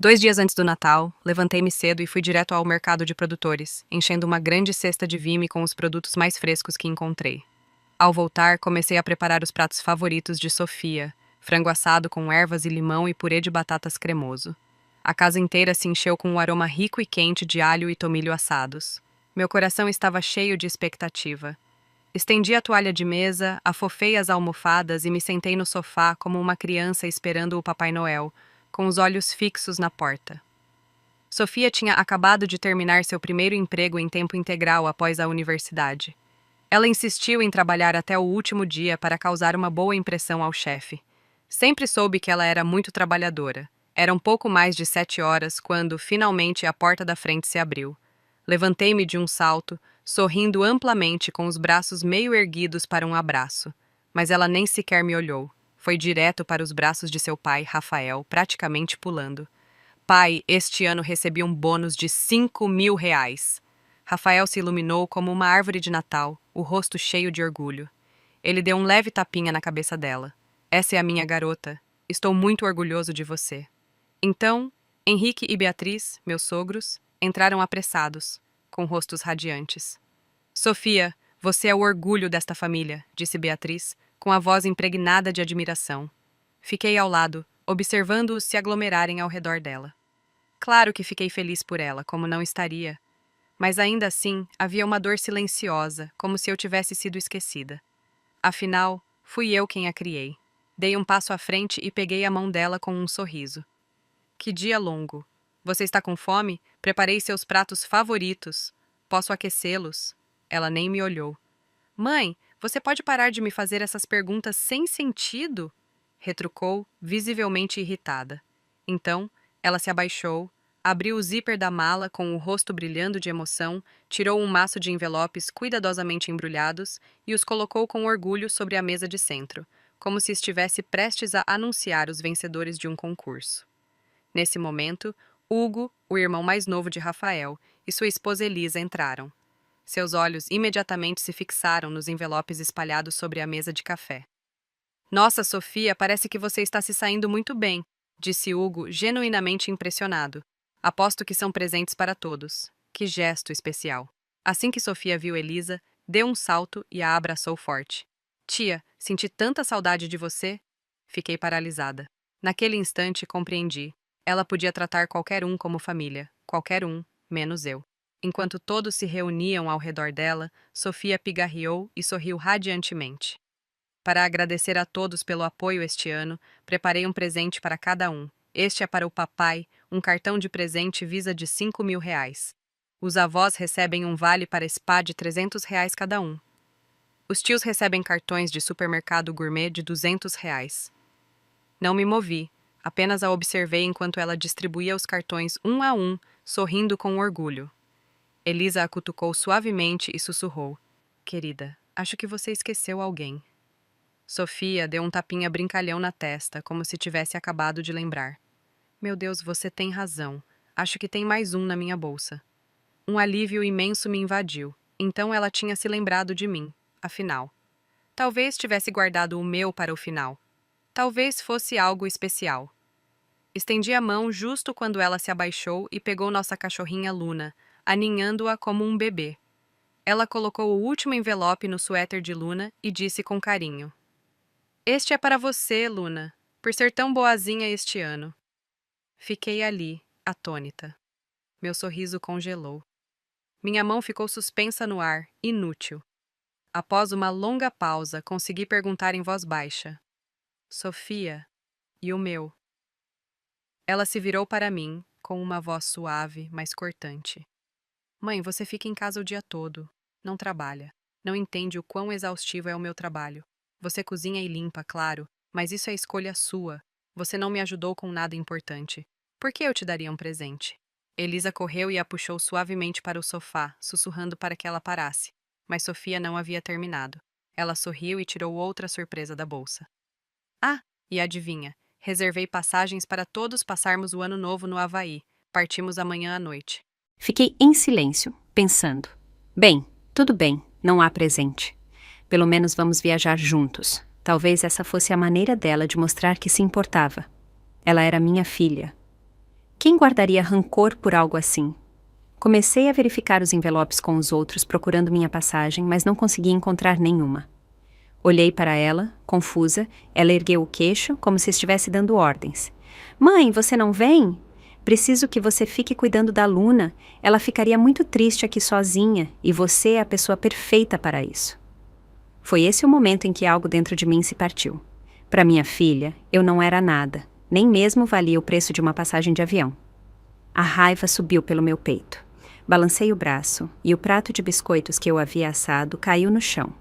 2 dias antes do Natal, levantei-me cedo e fui direto ao mercado de produtores, enchendo uma grande cesta de vime com os produtos mais frescos que encontrei. Ao voltar, comecei a preparar os pratos favoritos de Sofia: frango assado com ervas e limão e purê de batatas cremoso. A casa inteira se encheu com um aroma rico e quente de alho e tomilho assados. Meu coração estava cheio de expectativa. Estendi a toalha de mesa, afofei as almofadas e me sentei no sofá como uma criança esperando o Papai Noel, com os olhos fixos na porta. Sofia tinha acabado de terminar seu primeiro emprego em tempo integral após a universidade. Ela insistiu em trabalhar até o último dia para causar uma boa impressão ao chefe. Sempre soube que ela era muito trabalhadora. Eram pouco mais de 7 horas quando, finalmente, a porta da frente se abriu. Levantei-me de um salto, sorrindo amplamente com os braços meio erguidos para um abraço. Mas ela nem sequer me olhou. Foi direto para os braços de seu pai, Rafael, praticamente pulando. Pai, este ano recebi um bônus de 5.000 reais. Rafael se iluminou como uma árvore de Natal, o rosto cheio de orgulho. Ele deu um leve tapinha na cabeça dela. Essa é a minha garota. Estou muito orgulhoso de você. Então, Henrique e Beatriz, meus sogros, entraram apressados, com rostos radiantes. Sofia, você é o orgulho desta família, disse Beatriz, com a voz impregnada de admiração. Fiquei ao lado, observando-os se aglomerarem ao redor dela. Claro que fiquei feliz por ela, como não estaria. Mas ainda assim, havia uma dor silenciosa, como se eu tivesse sido esquecida. Afinal, fui eu quem a criei. Dei um passo à frente e peguei a mão dela com um sorriso. Que dia longo. Você está com fome? Preparei seus pratos favoritos. Posso aquecê-los? Ela nem me olhou. Mãe, você pode parar de me fazer essas perguntas sem sentido? Retrucou, visivelmente irritada. Então, ela se abaixou, abriu o zíper da mala com o rosto brilhando de emoção, tirou um maço de envelopes cuidadosamente embrulhados e os colocou com orgulho sobre a mesa de centro, como se estivesse prestes a anunciar os vencedores de um concurso. Nesse momento, Hugo, o irmão mais novo de Rafael, e sua esposa Elisa entraram. Seus olhos imediatamente se fixaram nos envelopes espalhados sobre a mesa de café. Nossa, Sofia, parece que você está se saindo muito bem, disse Hugo, genuinamente impressionado. Aposto que são presentes para todos. Que gesto especial. Assim que Sofia viu Elisa, deu um salto e a abraçou forte. Tia, senti tanta saudade de você. Fiquei paralisada. Naquele instante, compreendi. Ela podia tratar qualquer um como família, qualquer um, menos eu. Enquanto todos se reuniam ao redor dela, Sofia pigarreou e sorriu radiantemente. Para agradecer a todos pelo apoio este ano, preparei um presente para cada um. Este é para o papai, um cartão de presente Visa de 5.000 reais. Os avós recebem um vale para spa de 300 reais cada um. Os tios recebem cartões de supermercado gourmet de 200 reais. Não me movi, apenas a observei enquanto ela distribuía os cartões um a um, sorrindo com orgulho. Elisa a cutucou suavemente e sussurrou. Querida, acho que você esqueceu alguém. Sofia deu um tapinha brincalhão na testa, como se tivesse acabado de lembrar. Meu Deus, você tem razão. Acho que tem mais um na minha bolsa. Um alívio imenso me invadiu. Então ela tinha se lembrado de mim, afinal. Talvez tivesse guardado o meu para o final. Talvez fosse algo especial. Estendi a mão justo quando ela se abaixou e pegou nossa cachorrinha Luna, aninhando-a como um bebê. Ela colocou o último envelope no suéter de Luna e disse com carinho. Este é para você, Luna, por ser tão boazinha este ano. Fiquei ali, atônita. Meu sorriso congelou. Minha mão ficou suspensa no ar, inútil. Após uma longa pausa, consegui perguntar em voz baixa. Sofia, e o meu? Ela se virou para mim, com uma voz suave, mas cortante. Mãe, você fica em casa o dia todo. Não trabalha. Não entende o quão exaustivo é o meu trabalho. Você cozinha e limpa, claro, mas isso é escolha sua. Você não me ajudou com nada importante. Por que eu te daria um presente? Elisa correu e a puxou suavemente para o sofá, sussurrando para que ela parasse. Mas Sofia não havia terminado. Ela sorriu e tirou outra surpresa da bolsa. Ah, e adivinha, reservei passagens para todos passarmos o ano novo no Havaí. Partimos amanhã à noite. Fiquei em silêncio, pensando. Bem, tudo bem, não há presente. Pelo menos vamos viajar juntos. Talvez essa fosse a maneira dela de mostrar que se importava. Ela era minha filha. Quem guardaria rancor por algo assim? Comecei a verificar os envelopes com os outros procurando minha passagem, mas não consegui encontrar nenhuma. Olhei para ela, confusa, ela ergueu o queixo como se estivesse dando ordens. Mãe, você não vem? Preciso que você fique cuidando da Luna. Ela ficaria muito triste aqui sozinha e você é a pessoa perfeita para isso. Foi esse o momento em que algo dentro de mim se partiu. Para minha filha, eu não era nada, nem mesmo valia o preço de uma passagem de avião. A raiva subiu pelo meu peito. Balancei o braço e o prato de biscoitos que eu havia assado caiu no chão.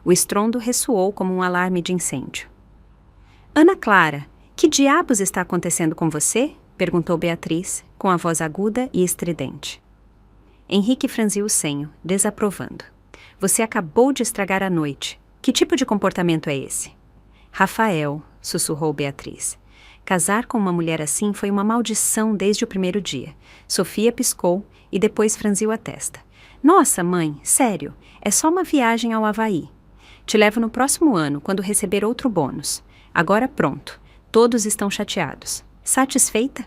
O estrondo ressoou como um alarme de incêndio. Ana Clara, que diabos está acontecendo com você? Perguntou Beatriz, com a voz aguda e estridente. Henrique franziu o senho, desaprovando. Você acabou de estragar a noite. Que tipo de comportamento é esse? Rafael, sussurrou Beatriz. Casar com uma mulher assim foi uma maldição desde o primeiro dia. Sofia piscou e depois franziu a testa. Nossa, mãe, sério, é só uma viagem ao Havaí. Te levo no próximo ano, quando receber outro bônus. Agora pronto, todos estão chateados. Satisfeita?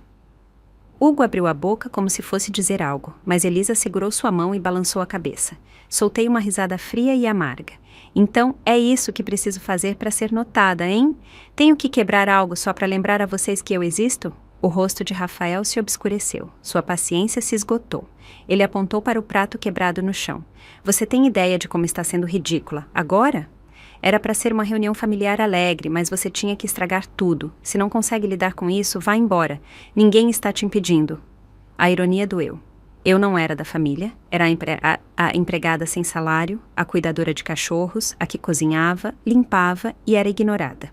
Hugo abriu a boca como se fosse dizer algo, mas Elisa segurou sua mão e balançou a cabeça. Soltei uma risada fria e amarga. Então, é isso que preciso fazer para ser notada, hein? Tenho que quebrar algo só para lembrar a vocês que eu existo? O rosto de Rafael se obscureceu. Sua paciência se esgotou. Ele apontou para o prato quebrado no chão. Você tem ideia de como está sendo ridícula, agora? Era para ser uma reunião familiar alegre, mas você tinha que estragar tudo. Se não consegue lidar com isso, vá embora. Ninguém está te impedindo. A ironia doeu. Eu não era da família, era a empregada sem salário, a cuidadora de cachorros, a que cozinhava, limpava e era ignorada.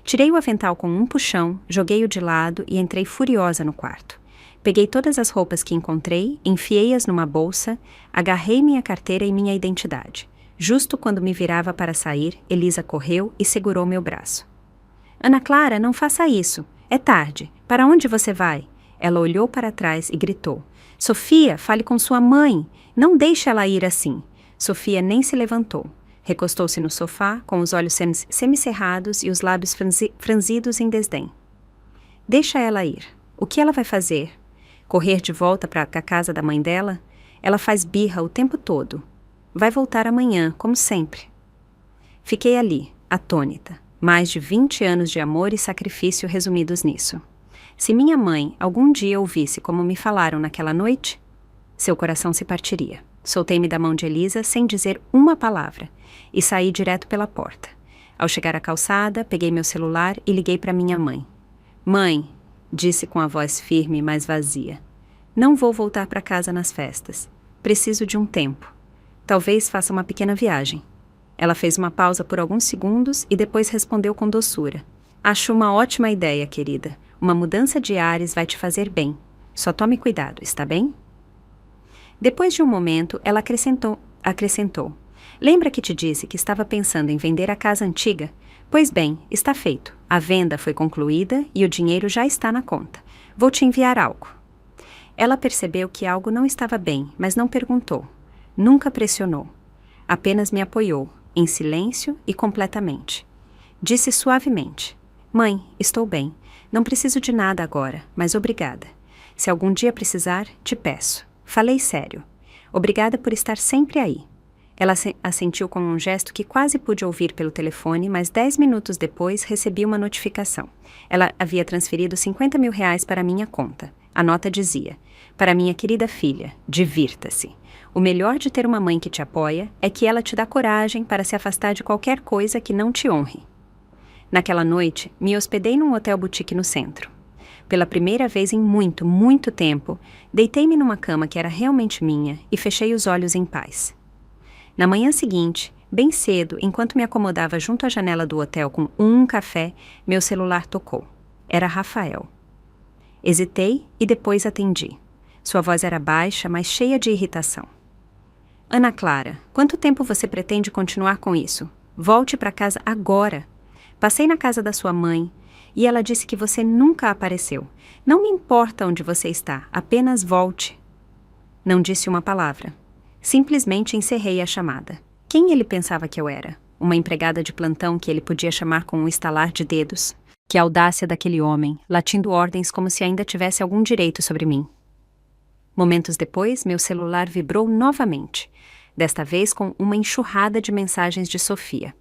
Tirei o avental com um puxão, joguei-o de lado e entrei furiosa no quarto. Peguei todas as roupas que encontrei, enfiei-as numa bolsa, agarrei minha carteira e minha identidade. Justo quando me virava para sair, Elisa correu e segurou meu braço. Ana Clara, não faça isso. É tarde. Para onde você vai? Ela olhou para trás e gritou. Sofia, fale com sua mãe. Não deixe ela ir assim. Sofia nem se levantou. Recostou-se no sofá, com os olhos semicerrados e os lábios franzidos em desdém. Deixa ela ir. O que ela vai fazer? Correr de volta para a casa da mãe dela? Ela faz birra o tempo todo. Vai voltar amanhã, como sempre. Fiquei ali, atônita. Mais de 20 anos de amor e sacrifício resumidos nisso. Se minha mãe algum dia ouvisse como me falaram naquela noite, seu coração se partiria. Soltei-me da mão de Elisa sem dizer uma palavra e saí direto pela porta. Ao chegar à calçada, peguei meu celular e liguei para minha mãe. Mãe, disse com a voz firme, mas vazia. Não vou voltar para casa nas festas. Preciso de um tempo. Talvez faça uma pequena viagem. Ela fez uma pausa por alguns segundos e depois respondeu com doçura. Acho uma ótima ideia, querida. Uma mudança de ares vai te fazer bem. Só tome cuidado, está bem? Depois de um momento, ela acrescentou. Lembra que te disse que estava pensando em vender a casa antiga? Pois bem, está feito. A venda foi concluída e o dinheiro já está na conta. Vou te enviar algo. Ela percebeu que algo não estava bem, mas não perguntou. Nunca pressionou. Apenas me apoiou, em silêncio e completamente. Disse suavemente. Mãe, estou bem. Não preciso de nada agora, mas obrigada. Se algum dia precisar, te peço. Falei sério. Obrigada por estar sempre aí. Ela assentiu com um gesto que quase pude ouvir pelo telefone, mas 10 minutos depois recebi uma notificação. Ela havia transferido R$50 mil para minha conta. A nota dizia, para minha querida filha, divirta-se. O melhor de ter uma mãe que te apoia é que ela te dá coragem para se afastar de qualquer coisa que não te honre. Naquela noite, me hospedei num hotel boutique no centro. Pela primeira vez em muito, muito tempo, deitei-me numa cama que era realmente minha e fechei os olhos em paz. Na manhã seguinte, bem cedo, enquanto me acomodava junto à janela do hotel com um café, meu celular tocou. Era Rafael. Hesitei e depois atendi. Sua voz era baixa, mas cheia de irritação. Ana Clara, quanto tempo você pretende continuar com isso? Volte para casa agora. Passei na casa da sua mãe e ela disse que você nunca apareceu. Não me importa onde você está, apenas volte. Não disse uma palavra. Simplesmente encerrei a chamada. Quem ele pensava que eu era? Uma empregada de plantão que ele podia chamar com um estalar de dedos? Que audácia daquele homem, latindo ordens como se ainda tivesse algum direito sobre mim. Momentos depois, meu celular vibrou novamente, desta vez com uma enxurrada de mensagens de Sofia.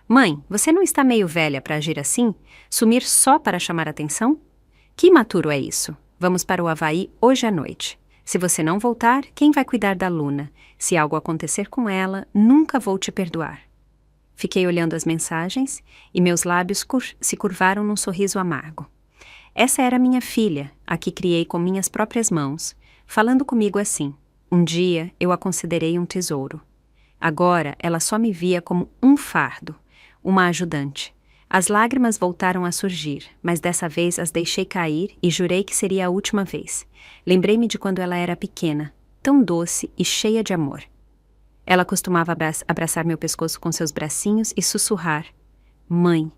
Mãe, você não está meio velha para agir assim? Sumir só para chamar atenção? Que imaturo é isso? Vamos para o Havaí hoje à noite. Se você não voltar, quem vai cuidar da Luna? Se algo acontecer com ela, nunca vou te perdoar. Fiquei olhando as mensagens e meus lábios se curvaram num sorriso amargo. Essa era minha filha, a que criei com minhas próprias mãos, falando comigo assim. Um dia eu a considerei um tesouro. Agora ela só me via como um fardo, uma ajudante. As lágrimas voltaram a surgir, mas dessa vez as deixei cair e jurei que seria a última vez. Lembrei-me de quando ela era pequena, tão doce e cheia de amor. Ela costumava abraçar meu pescoço com seus bracinhos e sussurrar: Mãe,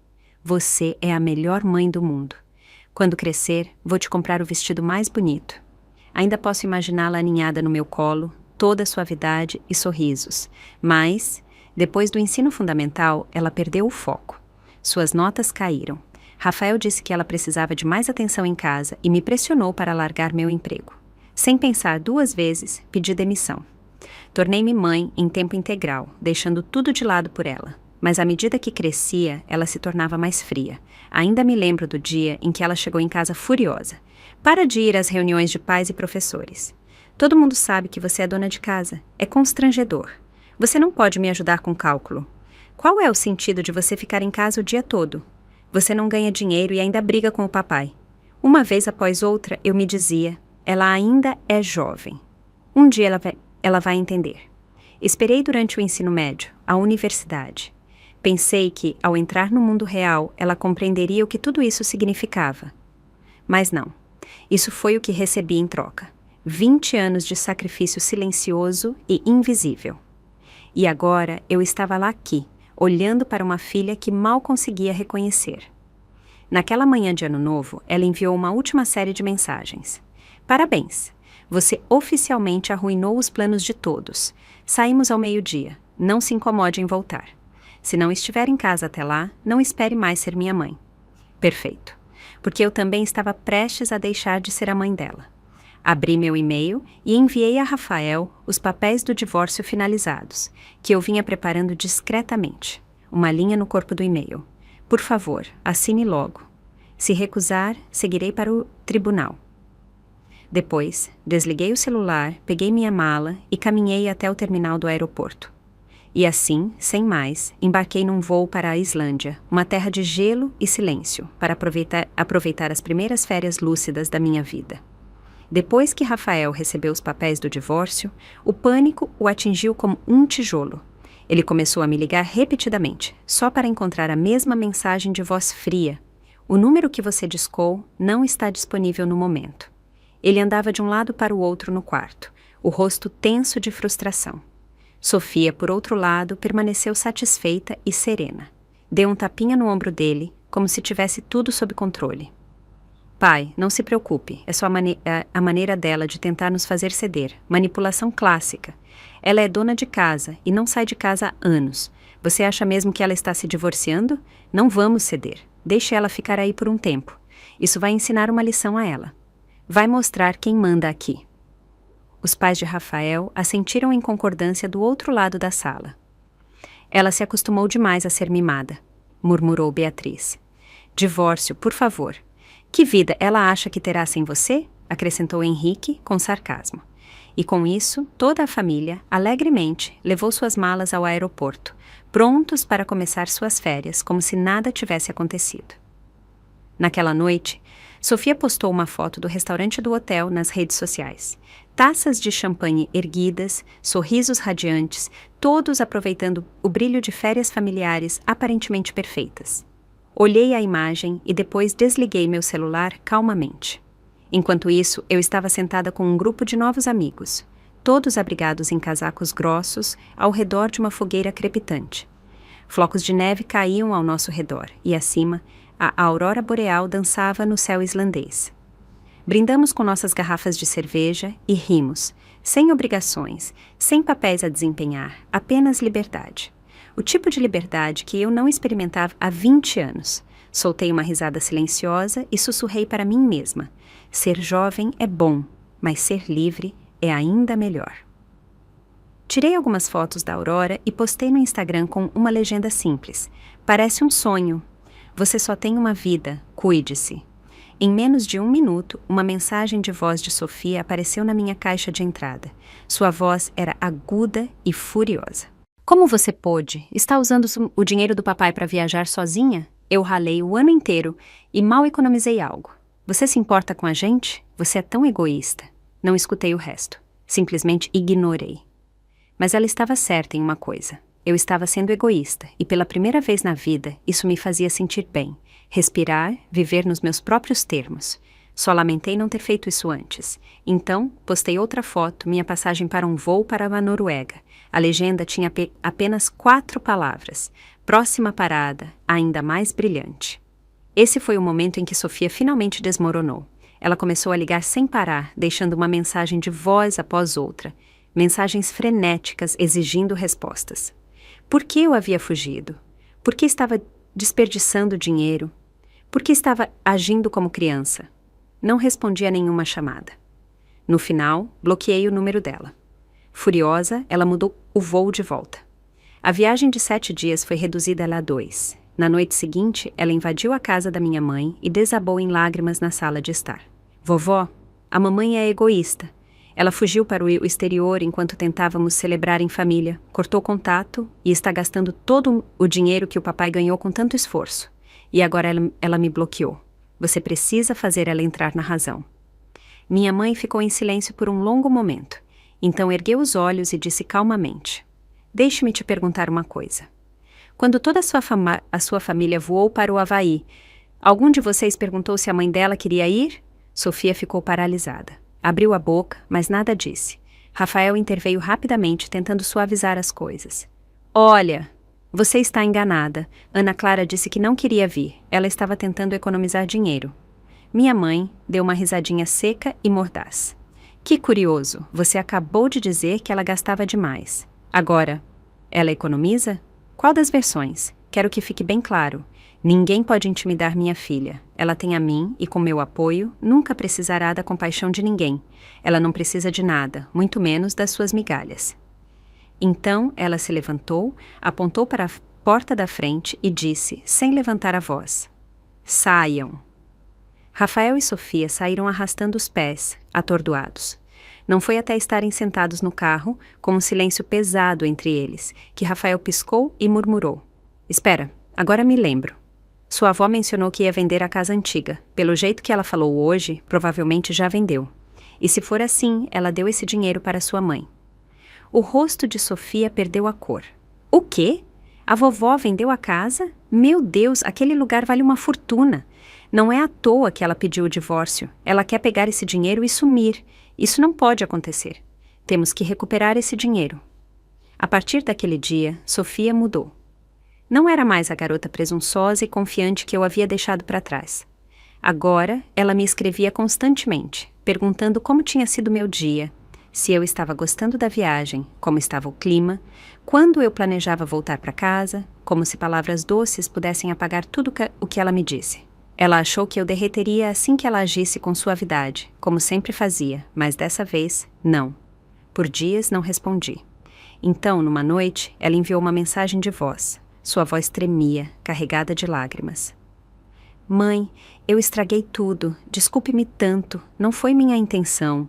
você é a melhor mãe do mundo. Quando crescer, vou te comprar o vestido mais bonito. Ainda posso imaginá-la aninhada no meu colo, toda suavidade e sorrisos. Mas, depois do ensino fundamental, ela perdeu o foco. Suas notas caíram. Rafael disse que ela precisava de mais atenção em casa e me pressionou para largar meu emprego. Sem pensar 2 vezes, pedi demissão. Tornei-me mãe em tempo integral, deixando tudo de lado por ela. Mas à medida que crescia, ela se tornava mais fria. Ainda me lembro do dia em que ela chegou em casa furiosa. Para de ir às reuniões de pais e professores. Todo mundo sabe que você é dona de casa. É constrangedor. Você não pode me ajudar com cálculo. Qual é o sentido de você ficar em casa o dia todo? Você não ganha dinheiro e ainda briga com o papai. Uma vez após outra, eu me dizia, ela ainda é jovem. Um dia ela vai entender. Esperei durante o ensino médio, a universidade. Pensei que, ao entrar no mundo real, ela compreenderia o que tudo isso significava. Mas não. Isso foi o que recebi em troca. 20 anos de sacrifício silencioso e invisível. E agora eu estava lá aqui, olhando para uma filha que mal conseguia reconhecer. Naquela manhã de Ano Novo, ela enviou uma última série de mensagens. Parabéns! Você oficialmente arruinou os planos de todos. Saímos ao meio-dia. Não se incomode em voltar. Se não estiver em casa até lá, não espere mais ser minha mãe. Perfeito. Porque eu também estava prestes a deixar de ser a mãe dela. Abri meu e-mail e enviei a Rafael os papéis do divórcio finalizados, que eu vinha preparando discretamente. Uma linha no corpo do e-mail. Por favor, assine logo. Se recusar, seguirei para o tribunal. Depois, desliguei o celular, peguei minha mala e caminhei até o terminal do aeroporto. E assim, sem mais, embarquei num voo para a Islândia, uma terra de gelo e silêncio, para aproveitar as primeiras férias lúcidas da minha vida. Depois que Rafael recebeu os papéis do divórcio, o pânico o atingiu como um tijolo. Ele começou a me ligar repetidamente, só para encontrar a mesma mensagem de voz fria. O número que você discou não está disponível no momento. Ele andava de um lado para o outro no quarto, o rosto tenso de frustração. Sofia, por outro lado, permaneceu satisfeita e serena. Deu um tapinha no ombro dele, como se tivesse tudo sob controle. Pai, não se preocupe, é só a maneira dela de tentar nos fazer ceder. Manipulação clássica. Ela é dona de casa e não sai de casa há anos. Você acha mesmo que ela está se divorciando? Não vamos ceder. Deixe ela ficar aí por um tempo. Isso vai ensinar uma lição a ela. Vai mostrar quem manda aqui. Os pais de Rafael assentiram em concordância do outro lado da sala. Ela se acostumou demais a ser mimada, murmurou Beatriz. Divórcio, por favor. Que vida ela acha que terá sem você? Acrescentou Henrique, com sarcasmo. E com isso, toda a família, alegremente, levou suas malas ao aeroporto, prontos para começar suas férias, como se nada tivesse acontecido. Naquela noite, Sofia postou uma foto do restaurante do hotel nas redes sociais. Taças de champanhe erguidas, sorrisos radiantes, todos aproveitando o brilho de férias familiares aparentemente perfeitas. Olhei a imagem e depois desliguei meu celular calmamente. Enquanto isso, eu estava sentada com um grupo de novos amigos, todos abrigados em casacos grossos, ao redor de uma fogueira crepitante. Flocos de neve caíam ao nosso redor e, acima, a aurora boreal dançava no céu islandês. Brindamos com nossas garrafas de cerveja e rimos, sem obrigações, sem papéis a desempenhar, apenas liberdade. O tipo de liberdade que eu não experimentava há 20 anos. Soltei uma risada silenciosa e sussurrei para mim mesma. Ser jovem é bom, mas ser livre é ainda melhor. Tirei algumas fotos da aurora e postei no Instagram com uma legenda simples. Parece um sonho. Você só tem uma vida, cuide-se. Em menos de 1 minuto, uma mensagem de voz de Sofia apareceu na minha caixa de entrada. Sua voz era aguda e furiosa. Como você pôde? Está usando o dinheiro do papai para viajar sozinha? Eu ralei o ano inteiro e mal economizei algo. Você se importa com a gente? Você é tão egoísta. Não escutei o resto. Simplesmente ignorei. Mas ela estava certa em uma coisa. Eu estava sendo egoísta e pela primeira vez na vida isso me fazia sentir bem. Respirar, viver nos meus próprios termos. Só lamentei não ter feito isso antes. Então, postei outra foto, minha passagem para um voo para a Noruega. A legenda tinha apenas 4 palavras. Próxima parada, ainda mais brilhante. Esse foi o momento em que Sofia finalmente desmoronou. Ela começou a ligar sem parar, deixando uma mensagem de voz após outra. Mensagens frenéticas exigindo respostas. Por que eu havia fugido? Por que estava desperdiçando dinheiro? Por que estava agindo como criança? Não respondi a nenhuma chamada. No final, bloqueei o número dela. Furiosa, ela mudou o voo de volta. A viagem de 7 dias foi reduzida a 2. Na noite seguinte, ela invadiu a casa da minha mãe e desabou em lágrimas na sala de estar. Vovó, a mamãe é egoísta. Ela fugiu para o exterior enquanto tentávamos celebrar em família, cortou contato e está gastando todo o dinheiro que o papai ganhou com tanto esforço. E agora ela me bloqueou. Você precisa fazer ela entrar na razão. Minha mãe ficou em silêncio por um longo momento. Então ergueu os olhos e disse calmamente. Deixe-me te perguntar uma coisa. Quando toda a sua família voou para o Havaí, algum de vocês perguntou se a mãe dela queria ir? Sofia ficou paralisada. Abriu a boca, mas nada disse. Rafael interveio rapidamente, tentando suavizar as coisas. Olha, você está enganada. Ana Clara disse que não queria vir. Ela estava tentando economizar dinheiro. Minha mãe deu uma risadinha seca e mordaz. Que curioso, você acabou de dizer que ela gastava demais. Agora, ela economiza? Qual das versões? Quero que fique bem claro. Ninguém pode intimidar minha filha. Ela tem a mim e, com meu apoio, nunca precisará da compaixão de ninguém. Ela não precisa de nada, muito menos das suas migalhas. Então ela se levantou, apontou para a porta da frente e disse, sem levantar a voz: Saiam. Rafael e Sofia saíram arrastando os pés, atordoados. Não foi até estarem sentados no carro, com um silêncio pesado entre eles, que Rafael piscou e murmurou: Espera, agora me lembro. Sua avó mencionou que ia vender a casa antiga. Pelo jeito que ela falou hoje, provavelmente já vendeu. E se for assim, ela deu esse dinheiro para sua mãe. O rosto de Sofia perdeu a cor. O quê? A vovó vendeu a casa? Meu Deus, aquele lugar vale uma fortuna. Não é à toa que ela pediu o divórcio. Ela quer pegar esse dinheiro e sumir. Isso não pode acontecer. Temos que recuperar esse dinheiro. A partir daquele dia, Sofia mudou. Não era mais a garota presunçosa e confiante que eu havia deixado para trás. Agora, ela me escrevia constantemente, perguntando como tinha sido meu dia, se eu estava gostando da viagem, como estava o clima, quando eu planejava voltar para casa, como se palavras doces pudessem apagar tudo o que ela me disse. Ela achou que eu derreteria assim que ela agisse com suavidade, como sempre fazia, mas dessa vez, não. Por dias não respondi. Então, numa noite, ela enviou uma mensagem de voz. Sua voz tremia, carregada de lágrimas. Mãe, eu estraguei tudo. Desculpe-me tanto. Não foi minha intenção.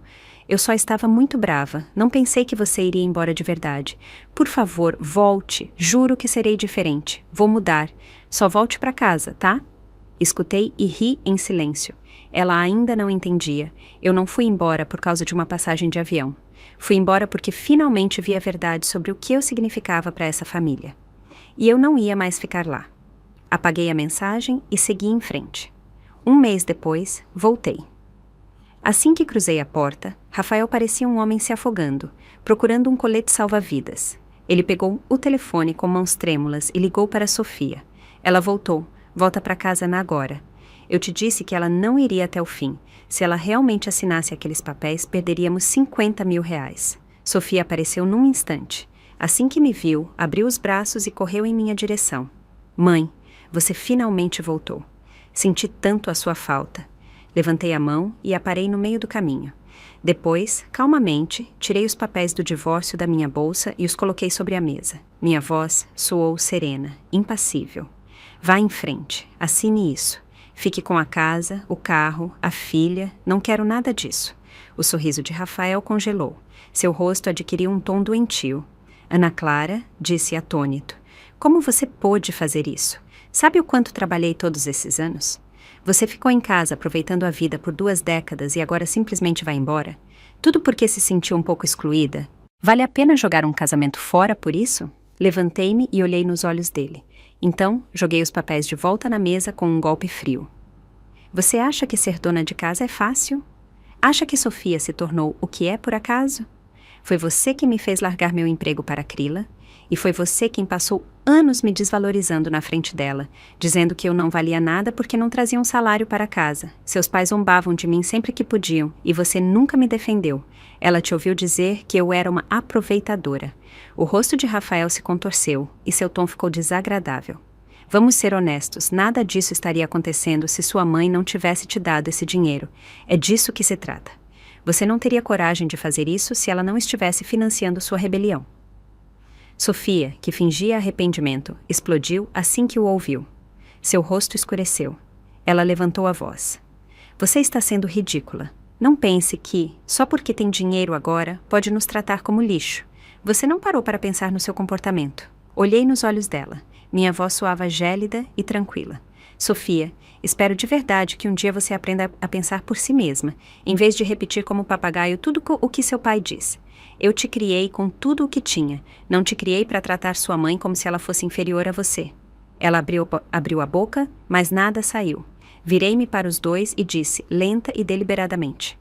Eu só estava muito brava. Não pensei que você iria embora de verdade. Por favor, volte. Juro que serei diferente. Vou mudar. Só volte para casa, tá? Escutei e ri em silêncio. Ela ainda não entendia. Eu não fui embora por causa de uma passagem de avião. Fui embora porque finalmente vi a verdade sobre o que eu significava para essa família. E eu não ia mais ficar lá. Apaguei a mensagem e segui em frente. 1 mês depois, voltei. Assim que cruzei a porta, Rafael parecia um homem se afogando, procurando um colete salva-vidas. Ele pegou o telefone com mãos trêmulas e ligou para Sofia. Ela voltou. Volta para casa na agora. Eu te disse que ela não iria até o fim. Se ela realmente assinasse aqueles papéis, perderíamos 50 mil reais. Sofia apareceu num instante. Assim que me viu, abriu os braços e correu em minha direção. Mãe, você finalmente voltou. Senti tanto a sua falta. Levantei a mão e a parei no meio do caminho. Depois, calmamente, tirei os papéis do divórcio da minha bolsa e os coloquei sobre a mesa. Minha voz soou serena, impassível. Vá em frente, assine isso. Fique com a casa, o carro, a filha, não quero nada disso. O sorriso de Rafael congelou. Seu rosto adquiriu um tom doentio. Ana Clara disse atônito: como você pôde fazer isso? Sabe o quanto trabalhei todos esses anos? Você ficou em casa aproveitando a vida por 2 décadas e agora simplesmente vai embora? Tudo porque se sentiu um pouco excluída? Vale a pena jogar um casamento fora por isso? Levantei-me e olhei nos olhos dele. Então, joguei os papéis de volta na mesa com um golpe frio. Você acha que ser dona de casa é fácil? Acha que Sofia se tornou o que é por acaso? Foi você que me fez largar meu emprego para Krila, e foi você quem passou anos me desvalorizando na frente dela, dizendo que eu não valia nada porque não trazia um salário para casa. Seus pais zombavam de mim sempre que podiam, e você nunca me defendeu. Ela te ouviu dizer que eu era uma aproveitadora. O rosto de Rafael se contorceu, e seu tom ficou desagradável. Vamos ser honestos, nada disso estaria acontecendo se sua mãe não tivesse te dado esse dinheiro. É disso que se trata. Você não teria coragem de fazer isso se ela não estivesse financiando sua rebelião. Sofia, que fingia arrependimento, explodiu assim que o ouviu. Seu rosto escureceu. Ela levantou a voz. Você está sendo ridícula. Não pense que, só porque tem dinheiro agora, pode nos tratar como lixo. Você não parou para pensar no seu comportamento. Olhei nos olhos dela. Minha voz soava gélida e tranquila. Sofia, espero de verdade que um dia você aprenda a pensar por si mesma, em vez de repetir como papagaio tudo o que seu pai diz. Eu te criei com tudo o que tinha. Não te criei para tratar sua mãe como se ela fosse inferior a você. Ela abriu a boca, mas nada saiu. Virei-me para os dois e disse, lenta e deliberadamente: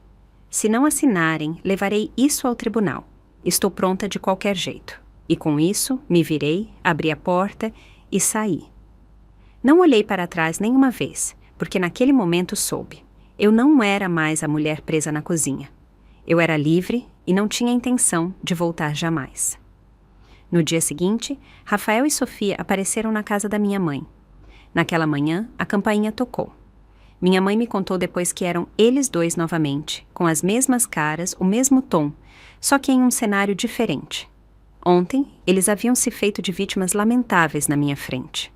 se não assinarem, levarei isso ao tribunal. Estou pronta de qualquer jeito. E com isso, me virei, abri a porta e saí. Não olhei para trás nenhuma vez, porque naquele momento soube. Eu não era mais a mulher presa na cozinha. Eu era livre e não tinha intenção de voltar jamais. No dia seguinte, Rafael e Sofia apareceram na casa da minha mãe. Naquela manhã, a campainha tocou. Minha mãe me contou depois que eram eles dois novamente, com as mesmas caras, o mesmo tom, só que em um cenário diferente. Ontem, eles haviam se feito de vítimas lamentáveis na minha frente.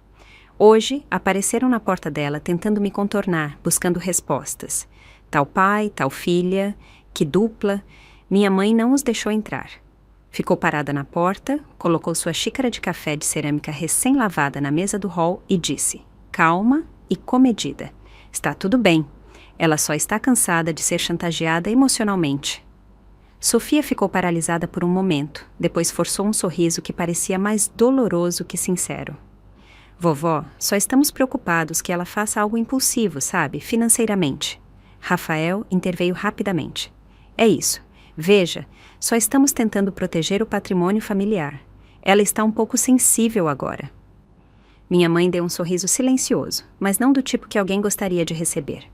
Hoje, apareceram na porta dela tentando me contornar, buscando respostas. Tal pai, tal filha, que dupla. Minha mãe não os deixou entrar. Ficou parada na porta, colocou sua xícara de café de cerâmica recém-lavada na mesa do hall e disse, calma e comedida. Está tudo bem. Ela só está cansada de ser chantageada emocionalmente. Sofia ficou paralisada por um momento, depois forçou um sorriso que parecia mais doloroso que sincero. Vovó, só estamos preocupados que ela faça algo impulsivo, sabe, financeiramente. Rafael interveio rapidamente. É isso. Veja, só estamos tentando proteger o patrimônio familiar. Ela está um pouco sensível agora. Minha mãe deu um sorriso silencioso, mas não do tipo que alguém gostaria de receber.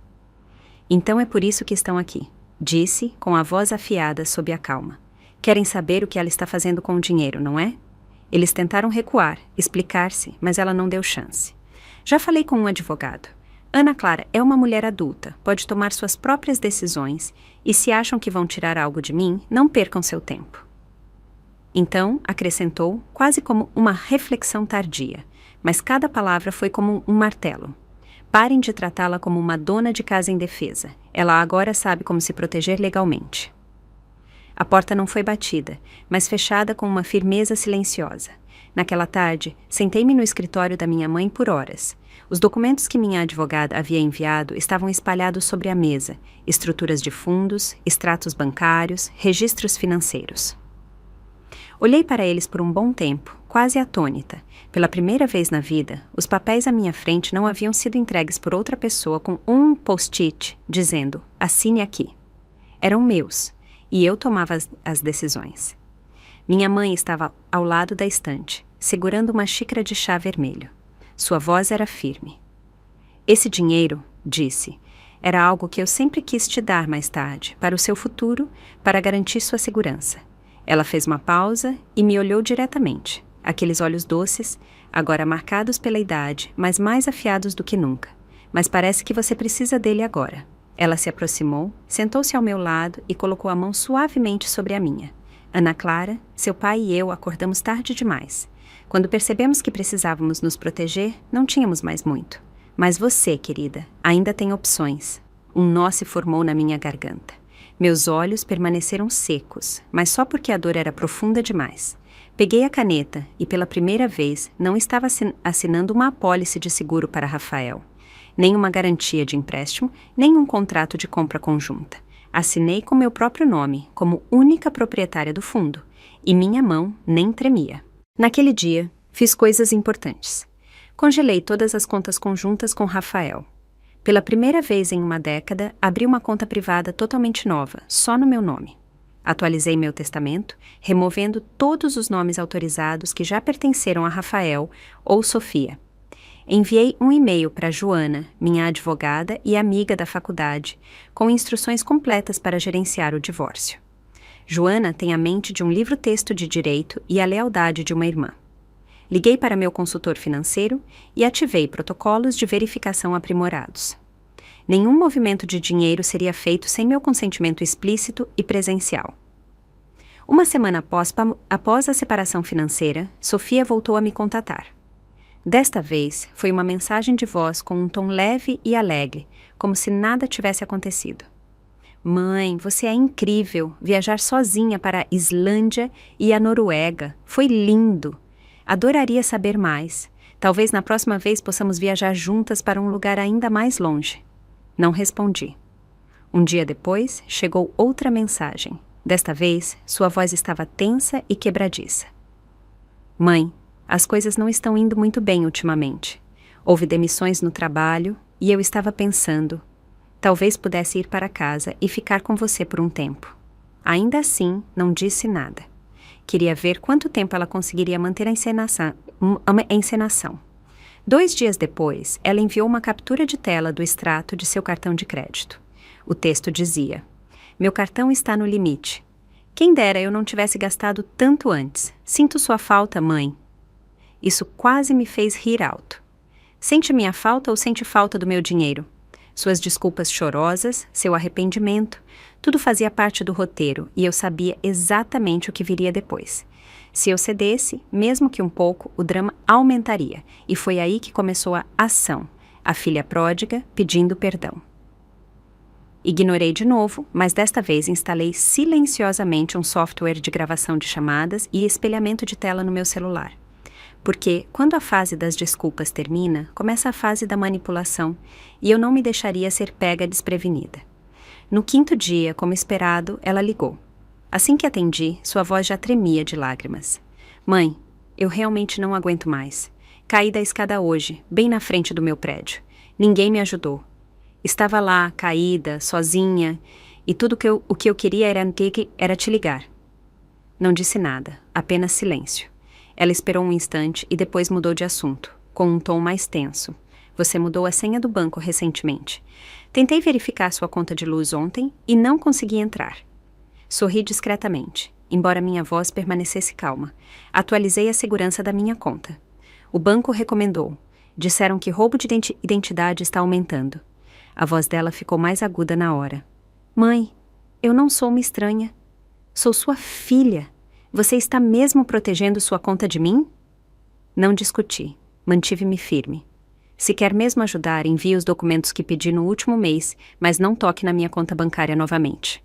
Então é por isso que estão aqui, disse, com a voz afiada sob a calma. Querem saber o que ela está fazendo com o dinheiro, não é? Eles tentaram recuar, explicar-se, mas ela não deu chance. Já falei com um advogado. Ana Clara é uma mulher adulta, pode tomar suas próprias decisões, e se acham que vão tirar algo de mim, não percam seu tempo. Então, acrescentou, quase como uma reflexão tardia, mas cada palavra foi como um martelo. Parem de tratá-la como uma dona de casa indefesa. Ela agora sabe como se proteger legalmente. A porta não foi batida, mas fechada com uma firmeza silenciosa. Naquela tarde, sentei-me no escritório da minha mãe por horas. Os documentos que minha advogada havia enviado estavam espalhados sobre a mesa, estruturas de fundos, extratos bancários, registros financeiros. Olhei para eles por um bom tempo, quase atônita. Pela primeira vez na vida, os papéis à minha frente não haviam sido entregues por outra pessoa com um post-it dizendo, assine aqui. Eram meus, e eu tomava as decisões. Minha mãe estava ao lado da estante, segurando uma xícara de chá vermelho. Sua voz era firme. Esse dinheiro, disse, era algo que eu sempre quis te dar mais tarde, para o seu futuro, para garantir sua segurança. Ela fez uma pausa e me olhou diretamente. Aqueles olhos doces, agora marcados pela idade, mas mais afiados do que nunca. mas parece que você precisa dele agora. Ela se aproximou, sentou-se ao meu lado e colocou a mão suavemente sobre a minha. Ana Clara, seu pai e eu acordamos tarde demais. Quando percebemos que precisávamos nos proteger, não tínhamos mais muito. Mas você, querida, ainda tem opções. Um nó se formou na minha garganta. Meus olhos permaneceram secos, mas só porque a dor era profunda demais. Peguei a caneta e, pela primeira vez, não estava assinando uma apólice de seguro para Rafael. Nem uma garantia de empréstimo, nem um contrato de compra conjunta. Assinei com meu próprio nome, como única proprietária do fundo, e minha mão nem tremia. Naquele dia, fiz coisas importantes. Congelei todas as contas conjuntas com Rafael. Pela primeira vez em uma década, abri uma conta privada totalmente nova, só no meu nome. Atualizei meu testamento, removendo todos os nomes autorizados que já pertenceram a Rafael ou Sofia. Enviei um e-mail para Joana, minha advogada e amiga da faculdade, com instruções completas para gerenciar o divórcio. Joana tem a mente de um livro-texto de direito e a lealdade de uma irmã. Liguei para meu consultor financeiro e ativei protocolos de verificação aprimorados. Nenhum movimento de dinheiro seria feito sem meu consentimento explícito e presencial. Uma semana após a separação financeira, Sofia voltou a me contatar. Desta vez, foi uma mensagem de voz com um tom leve e alegre, como se nada tivesse acontecido. Mãe, você é incrível. Viajar sozinha para a Islândia e a Noruega. Foi lindo. Adoraria saber mais. Talvez na próxima vez possamos viajar juntas para um lugar ainda mais longe. Não respondi. Um dia depois, chegou outra mensagem. Desta vez, sua voz estava tensa e quebradiça. Mãe, as coisas não estão indo muito bem ultimamente. Houve demissões no trabalho e eu estava pensando, talvez pudesse ir para casa e ficar com você por um tempo. Ainda assim, não disse nada. Queria ver quanto tempo ela conseguiria manter a encenação. 2 dias depois, ela enviou uma captura de tela do extrato de seu cartão de crédito. O texto dizia: meu cartão está no limite. Quem dera eu não tivesse gastado tanto antes. Sinto sua falta, mãe. Isso quase me fez rir alto. Sente minha falta ou sente falta do meu dinheiro? Suas desculpas chorosas, seu arrependimento, tudo fazia parte do roteiro e eu sabia exatamente o que viria depois. Se eu cedesse, mesmo que um pouco, o drama aumentaria, e foi aí que começou a ação, a filha pródiga pedindo perdão. Ignorei de novo, mas desta vez instalei silenciosamente um software de gravação de chamadas e espelhamento de tela no meu celular. Porque, quando a fase das desculpas termina, começa a fase da manipulação, e eu não me deixaria ser pega desprevenida. No 5º dia, como esperado, ela ligou. Assim que atendi, sua voz já tremia de lágrimas. Mãe, eu realmente não aguento mais. Caí da escada hoje, bem na frente do meu prédio. Ninguém me ajudou. Estava lá, caída, sozinha, e tudo o que eu queria era te ligar. Não disse nada, apenas silêncio. Ela esperou um instante e depois mudou de assunto, com um tom mais tenso. Você mudou a senha do banco recentemente. Tentei verificar sua conta de luz ontem e não consegui entrar. Sorri discretamente, embora minha voz permanecesse calma. Atualizei a segurança da minha conta. O banco recomendou. Disseram que roubo de identidade está aumentando. A voz dela ficou mais aguda na hora. Mãe, eu não sou uma estranha. Sou sua filha. Você está mesmo protegendo sua conta de mim? Não discuti. Mantive-me firme. Se quer mesmo ajudar, envie os documentos que pedi no último mês, mas não toque na minha conta bancária novamente.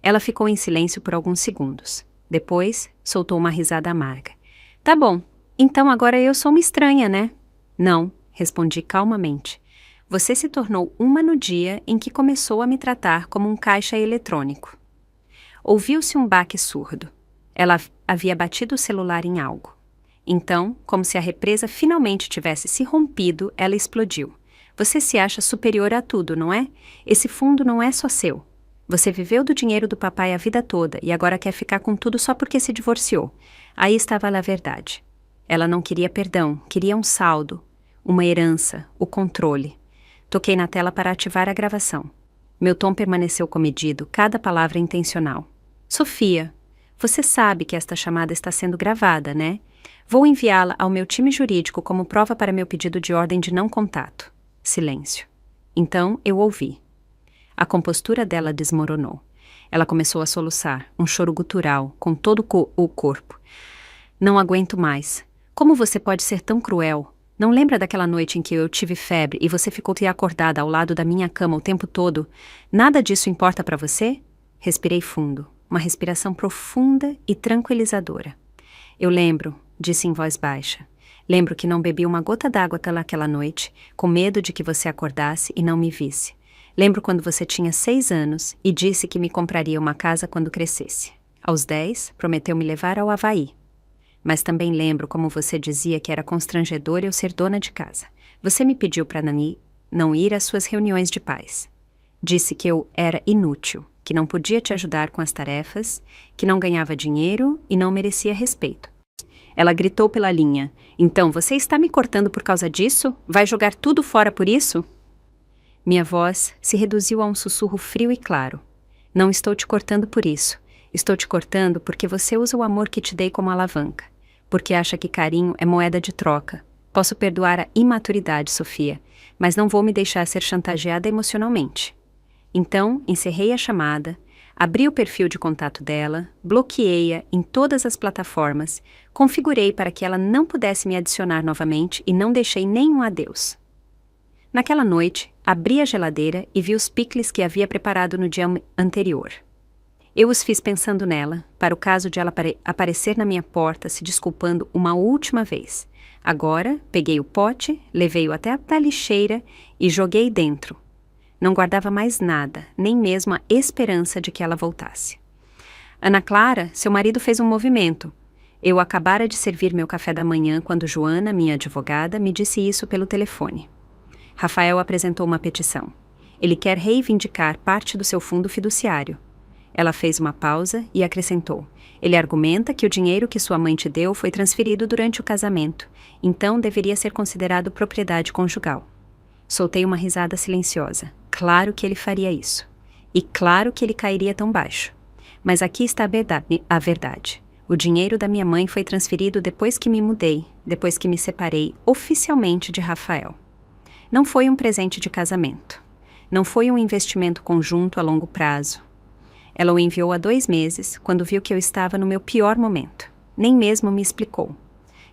Ela ficou em silêncio por alguns segundos. Depois, soltou uma risada amarga. Tá bom, então agora eu sou uma estranha, né? Não, respondi calmamente. Você se tornou uma no dia em que começou a me tratar como um caixa eletrônico. Ouviu-se um baque surdo. Ela havia batido o celular em algo. Então, como se a represa finalmente tivesse se rompido, ela explodiu. Você se acha superior a tudo, não é? Esse fundo não é só seu. Você viveu do dinheiro do papai a vida toda e agora quer ficar com tudo só porque se divorciou. Aí estava a verdade. Ela não queria perdão, queria um saldo, uma herança, o controle. Toquei na tela para ativar a gravação. Meu tom permaneceu comedido, cada palavra intencional. Sofia, você sabe que esta chamada está sendo gravada, né? Vou enviá-la ao meu time jurídico como prova para meu pedido de ordem de não contato. Silêncio. Então eu ouvi. A compostura dela desmoronou. Ela começou a soluçar, um choro gutural, com todo o corpo. Não aguento mais. Como você pode ser tão cruel? Não lembra daquela noite em que eu tive febre e você ficou acordada ao lado da minha cama o tempo todo? Nada disso importa para você? Respirei fundo, uma respiração profunda e tranquilizadora. Eu lembro, disse em voz baixa. Lembro que não bebi uma gota d'água naquela noite, com medo de que você acordasse e não me visse. Lembro quando você tinha 6 anos e disse que me compraria uma casa quando crescesse. Aos 10, prometeu me levar ao Havaí. Mas também lembro como você dizia que era constrangedor eu ser dona de casa. Você me pediu para não ir às suas reuniões de pais. Disse que eu era inútil, que não podia te ajudar com as tarefas, que não ganhava dinheiro e não merecia respeito. Ela gritou pela linha. Então, você está me cortando por causa disso? Vai jogar tudo fora por isso? Minha voz se reduziu a um sussurro frio e claro. Não estou te cortando por isso. Estou te cortando porque você usa o amor que te dei como alavanca. Porque acha que carinho é moeda de troca. Posso perdoar a imaturidade, Sofia, mas não vou me deixar ser chantageada emocionalmente. Então, encerrei a chamada, abri o perfil de contato dela, bloqueei-a em todas as plataformas, configurei para que ela não pudesse me adicionar novamente e não deixei nenhum adeus. Naquela noite, abri a geladeira e vi os picles que havia preparado no dia anterior. Eu os fiz pensando nela, para o caso de ela aparecer na minha porta se desculpando uma última vez. Agora, peguei o pote, levei-o até a lixeira e joguei dentro. Não guardava mais nada, nem mesmo a esperança de que ela voltasse. Ana Clara, seu marido fez um movimento. Eu acabara de servir meu café da manhã quando Joana, minha advogada, me disse isso pelo telefone. Rafael apresentou uma petição. Ele quer reivindicar parte do seu fundo fiduciário. Ela fez uma pausa e acrescentou. Ele argumenta que o dinheiro que sua mãe te deu foi transferido durante o casamento, então deveria ser considerado propriedade conjugal. Soltei uma risada silenciosa. Claro que ele faria isso. E claro que ele cairia tão baixo. Mas aqui está a verdade. O dinheiro da minha mãe foi transferido depois que me mudei, depois que me separei oficialmente de Rafael. Não foi um presente de casamento. Não foi um investimento conjunto a longo prazo. Ela o enviou há 2 meses, quando viu que eu estava no meu pior momento. Nem mesmo me explicou.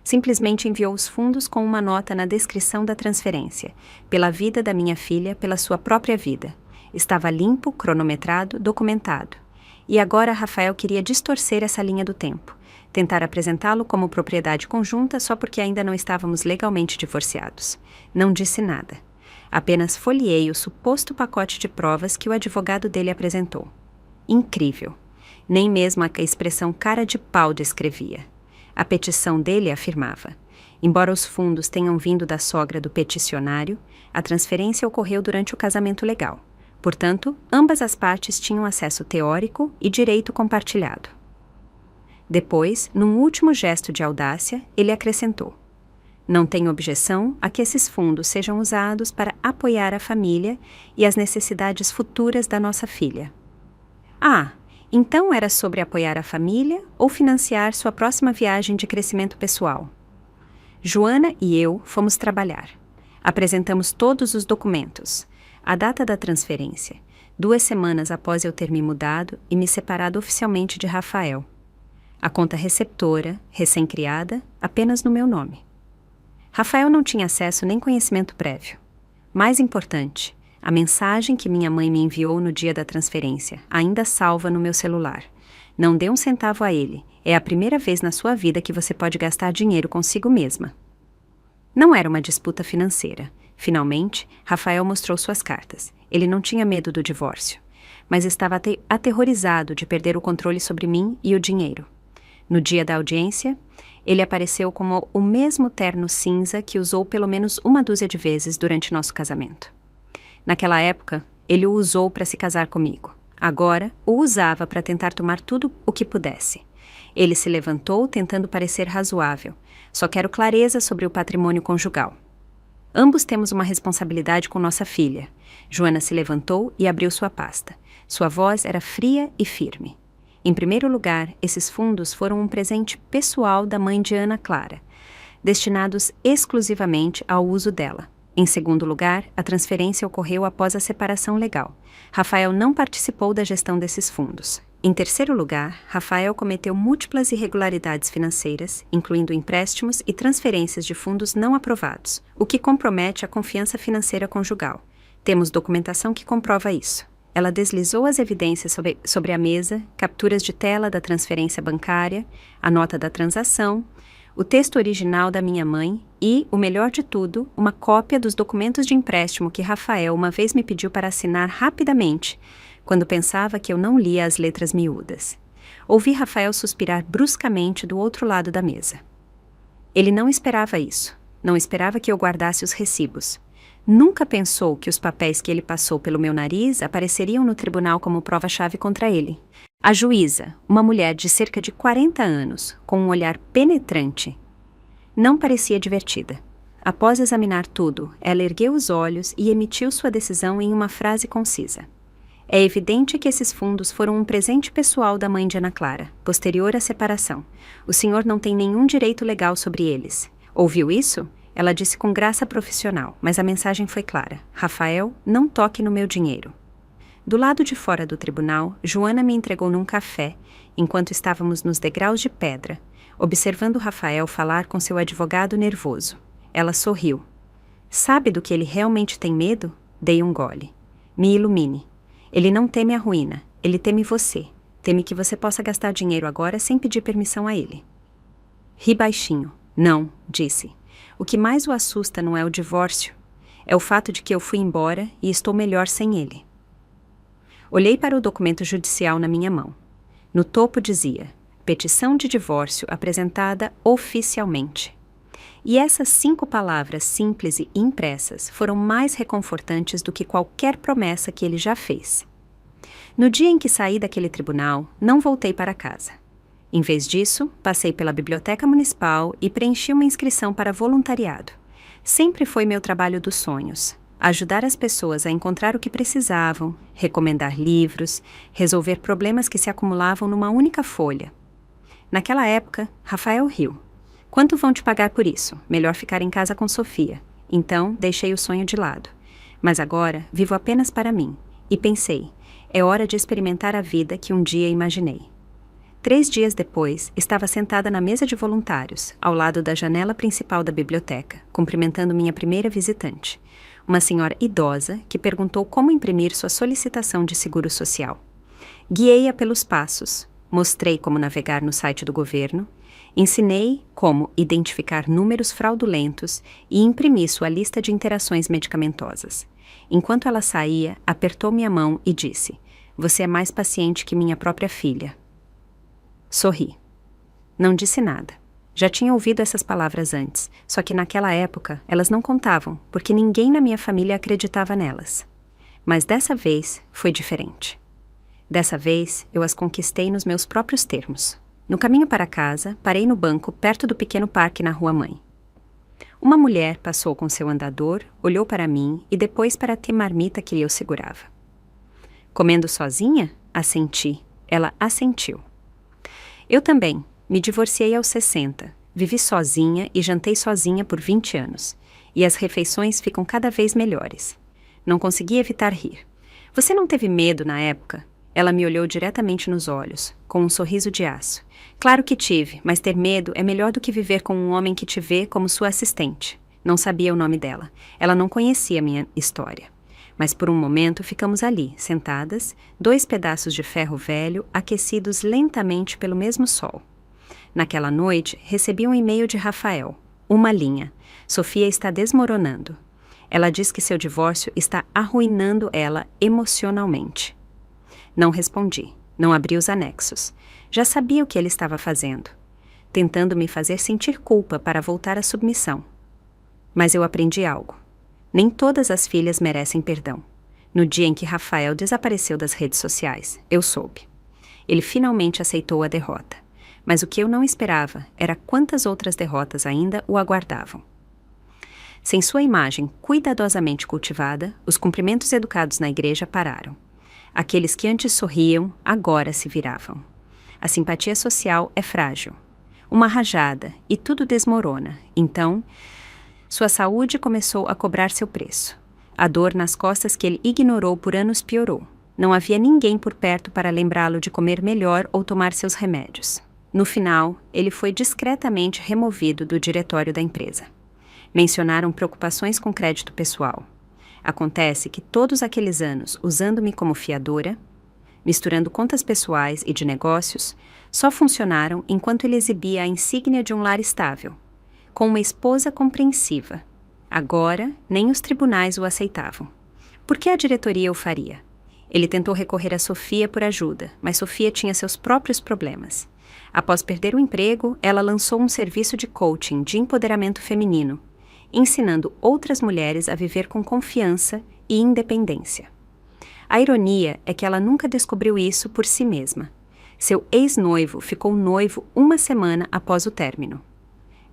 Simplesmente enviou os fundos com uma nota na descrição da transferência. Pela vida da minha filha, pela sua própria vida. Estava limpo, cronometrado, documentado. E agora Rafael queria distorcer essa linha do tempo. Tentar apresentá-lo como propriedade conjunta só porque ainda não estávamos legalmente divorciados. Não disse nada. Apenas folheei o suposto pacote de provas que o advogado dele apresentou. Incrível. Nem mesmo a expressão cara de pau descrevia. A petição dele afirmava: embora os fundos tenham vindo da sogra do peticionário, a transferência ocorreu durante o casamento legal. Portanto, ambas as partes tinham acesso teórico e direito compartilhado. Depois, num último gesto de audácia, ele acrescentou: não tenho objeção a que esses fundos sejam usados para apoiar a família e as necessidades futuras da nossa filha. Ah, então era sobre apoiar a família ou financiar sua próxima viagem de crescimento pessoal. Joana e eu fomos trabalhar. Apresentamos todos os documentos. A data da transferência, 2 semanas após eu ter me mudado e me separado oficialmente de Rafael. A conta receptora, recém-criada, apenas no meu nome. Rafael não tinha acesso nem conhecimento prévio. Mais importante, a mensagem que minha mãe me enviou no dia da transferência, ainda salva no meu celular. Não dê um centavo a ele. É a primeira vez na sua vida que você pode gastar dinheiro consigo mesma. Não era uma disputa financeira. Finalmente, Rafael mostrou suas cartas. Ele não tinha medo do divórcio, mas estava aterrorizado de perder o controle sobre mim e o dinheiro. No dia da audiência, ele apareceu com o mesmo terno cinza que usou pelo menos 1 dúzia de vezes durante nosso casamento. Naquela época, ele o usou para se casar comigo. Agora, o usava para tentar tomar tudo o que pudesse. Ele se levantou tentando parecer razoável. Só quero clareza sobre o patrimônio conjugal. Ambos temos uma responsabilidade com nossa filha. Joana se levantou e abriu sua pasta. Sua voz era fria e firme. Em primeiro lugar, esses fundos foram um presente pessoal da mãe de Ana Clara, destinados exclusivamente ao uso dela. Em segundo lugar, a transferência ocorreu após a separação legal. Rafael não participou da gestão desses fundos. Em terceiro lugar, Rafael cometeu múltiplas irregularidades financeiras, incluindo empréstimos e transferências de fundos não aprovados, o que compromete a confiança financeira conjugal. Temos documentação que comprova isso. Ela deslizou as evidências sobre a mesa, capturas de tela da transferência bancária, a nota da transação, o texto original da minha mãe e, o melhor de tudo, uma cópia dos documentos de empréstimo que Rafael uma vez me pediu para assinar rapidamente, quando pensava que eu não lia as letras miúdas. Ouvi Rafael suspirar bruscamente do outro lado da mesa. Ele não esperava isso. Não esperava que eu guardasse os recibos. Nunca pensou que os papéis que ele passou pelo meu nariz apareceriam no tribunal como prova-chave contra ele. A juíza, uma mulher de cerca de 40 anos, com um olhar penetrante, não parecia divertida. Após examinar tudo, ela ergueu os olhos e emitiu sua decisão em uma frase concisa. É evidente que esses fundos foram um presente pessoal da mãe de Ana Clara, posterior à separação. O senhor não tem nenhum direito legal sobre eles. Ouviu isso? Ela disse com graça profissional, mas a mensagem foi clara. Rafael, não toque no meu dinheiro. Do lado de fora do tribunal, Joana me entregou num café, enquanto estávamos nos degraus de pedra, observando Rafael falar com seu advogado nervoso. Ela sorriu. Sabe do que ele realmente tem medo? Dei um gole. Me ilumine. Ele não teme a ruína, ele teme você. Teme que você possa gastar dinheiro agora sem pedir permissão a ele. Ri baixinho. Não, disse. O que mais o assusta não é o divórcio. É o fato de que eu fui embora e estou melhor sem ele. Olhei para o documento judicial na minha mão. No topo dizia, petição de divórcio apresentada oficialmente. E essas 5 palavras simples e impressas foram mais reconfortantes do que qualquer promessa que ele já fez. No dia em que saí daquele tribunal, não voltei para casa. Em vez disso, passei pela biblioteca municipal e preenchi uma inscrição para voluntariado. Sempre foi meu trabalho dos sonhos. Ajudar as pessoas a encontrar o que precisavam, recomendar livros, resolver problemas que se acumulavam numa única folha. Naquela época, Rafael riu. Quanto vão te pagar por isso? Melhor ficar em casa com Sofia. Então, deixei o sonho de lado. Mas agora, vivo apenas para mim. E pensei, é hora de experimentar a vida que um dia imaginei. 3 dias depois, estava sentada na mesa de voluntários, ao lado da janela principal da biblioteca, cumprimentando minha primeira visitante. Uma senhora idosa que perguntou como imprimir sua solicitação de seguro social. Guiei-a pelos passos, mostrei como navegar no site do governo, ensinei como identificar números fraudulentos e imprimi sua lista de interações medicamentosas. Enquanto ela saía, apertou minha mão e disse, "Você é mais paciente que minha própria filha." Sorri. Não disse nada. Já tinha ouvido essas palavras antes, só que naquela época elas não contavam, porque ninguém na minha família acreditava nelas. Mas dessa vez foi diferente. Dessa vez eu as conquistei nos meus próprios termos. No caminho para casa, parei no banco perto do pequeno parque na Rua Mãe. Uma mulher passou com seu andador, olhou para mim e depois para a marmita que eu segurava. Comendo sozinha? Assenti. Ela assentiu. Eu também. Me divorciei aos 60. Vivi sozinha e jantei sozinha por 20 anos. E as refeições ficam cada vez melhores. Não consegui evitar rir. Você não teve medo na época? Ela me olhou diretamente nos olhos, com um sorriso de aço. Claro que tive, mas ter medo é melhor do que viver com um homem que te vê como sua assistente. Não sabia o nome dela. Ela não conhecia minha história. Mas por um momento ficamos ali, sentadas, 2 pedaços de ferro velho aquecidos lentamente pelo mesmo sol. Naquela noite, recebi um e-mail de Rafael. Uma linha. Sofia está desmoronando. Ela diz que seu divórcio está arruinando ela emocionalmente. Não respondi. Não abri os anexos. Já sabia o que ele estava fazendo. Tentando me fazer sentir culpa para voltar à submissão. Mas eu aprendi algo. Nem todas as filhas merecem perdão. No dia em que Rafael desapareceu das redes sociais, eu soube. Ele finalmente aceitou a derrota. Mas o que eu não esperava era quantas outras derrotas ainda o aguardavam. Sem sua imagem cuidadosamente cultivada, os cumprimentos educados na igreja pararam. Aqueles que antes sorriam, agora se viravam. A simpatia social é frágil. Uma rajada e tudo desmorona. Então, Sua saúde começou a cobrar seu preço. A dor nas costas que ele ignorou por anos piorou. Não havia ninguém por perto para lembrá-lo de comer melhor ou tomar seus remédios. No final, ele foi discretamente removido do diretório da empresa. Mencionaram preocupações com crédito pessoal. Acontece que todos aqueles anos, usando-me como fiadora, misturando contas pessoais e de negócios, só funcionaram enquanto ele exibia a insígnia de um lar estável, com uma esposa compreensiva. Agora, nem os tribunais o aceitavam. Por que a diretoria o faria? Ele tentou recorrer a Sofia por ajuda, mas Sofia tinha seus próprios problemas. Após perder o emprego, ela lançou um serviço de coaching de empoderamento feminino, ensinando outras mulheres a viver com confiança e independência. A ironia é que ela nunca descobriu isso por si mesma. Seu ex-noivo ficou noivo uma semana após o término.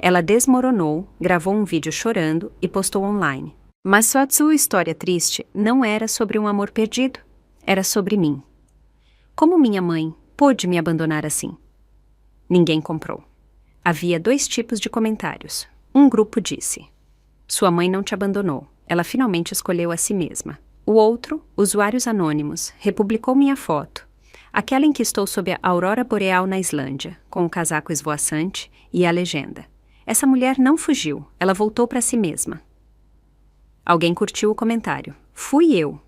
Ela desmoronou, gravou um vídeo chorando e postou online. Mas sua história triste não era sobre um amor perdido. Era sobre mim. Como minha mãe pôde me abandonar assim? Ninguém comprou. Havia 2 tipos de comentários. Um grupo disse: sua mãe não te abandonou, ela finalmente escolheu a si mesma. O outro, usuários anônimos, republicou minha foto, aquela em que estou sob a aurora boreal na Islândia, com o casaco esvoaçante e a legenda: essa mulher não fugiu, ela voltou para si mesma. Alguém curtiu o comentário. Fui eu.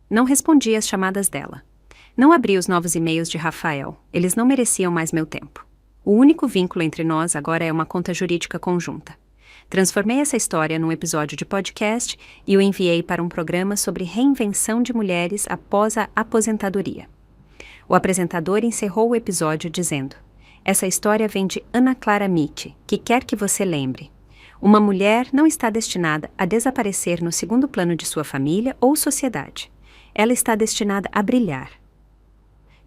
Não respondi às chamadas dela. Não abri os novos e-mails de Rafael. Eles não mereciam mais meu tempo. O único vínculo entre nós agora é uma conta jurídica conjunta. Transformei essa história num episódio de podcast e o enviei para um programa sobre reinvenção de mulheres após a aposentadoria. O apresentador encerrou o episódio dizendo: essa história vem de Ana Clara Mitti, que quer que você lembre. Uma mulher não está destinada a desaparecer no segundo plano de sua família ou sociedade. Ela está destinada a brilhar.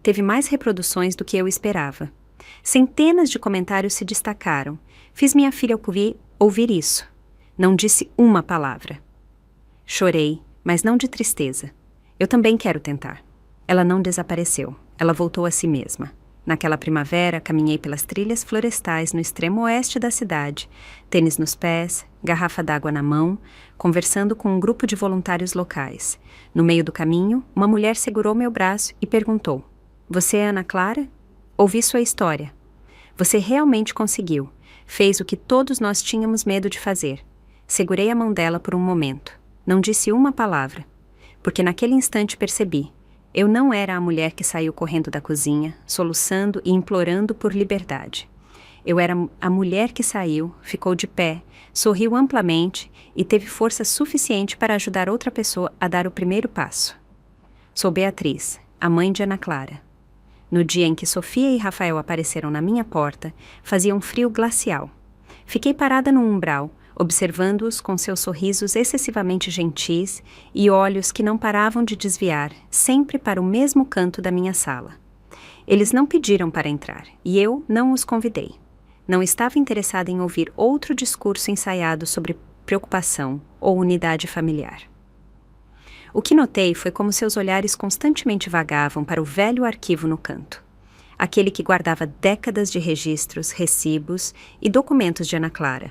Teve mais reproduções do que eu esperava. Centenas de comentários se destacaram. Fiz minha filha ouvir isso. Não disse uma palavra. Chorei, mas não de tristeza. Eu também quero tentar. Ela não desapareceu. Ela voltou a si mesma. Naquela primavera, caminhei pelas trilhas florestais no extremo oeste da cidade, tênis nos pés, garrafa d'água na mão, conversando com um grupo de voluntários locais. No meio do caminho, uma mulher segurou meu braço e perguntou: você é Ana Clara? Ouvi sua história. Você realmente conseguiu. Fez o que todos nós tínhamos medo de fazer. Segurei a mão dela por um momento. Não disse uma palavra. Porque naquele instante percebi: eu não era a mulher que saiu correndo da cozinha, soluçando e implorando por liberdade. Eu era a mulher que saiu, ficou de pé, sorriu amplamente e teve força suficiente para ajudar outra pessoa a dar o primeiro passo. Sou Beatriz, a mãe de Ana Clara. No dia em que Sofia e Rafael apareceram na minha porta, fazia um frio glacial. Fiquei parada no umbral, observando-os com seus sorrisos excessivamente gentis e olhos que não paravam de desviar, sempre para o mesmo canto da minha sala. Eles não pediram para entrar, e eu não os convidei. Não estava interessada em ouvir outro discurso ensaiado sobre preocupação ou unidade familiar. O que notei foi como seus olhares constantemente vagavam para o velho arquivo no canto. Aquele que guardava décadas de registros, recibos e documentos de Ana Clara.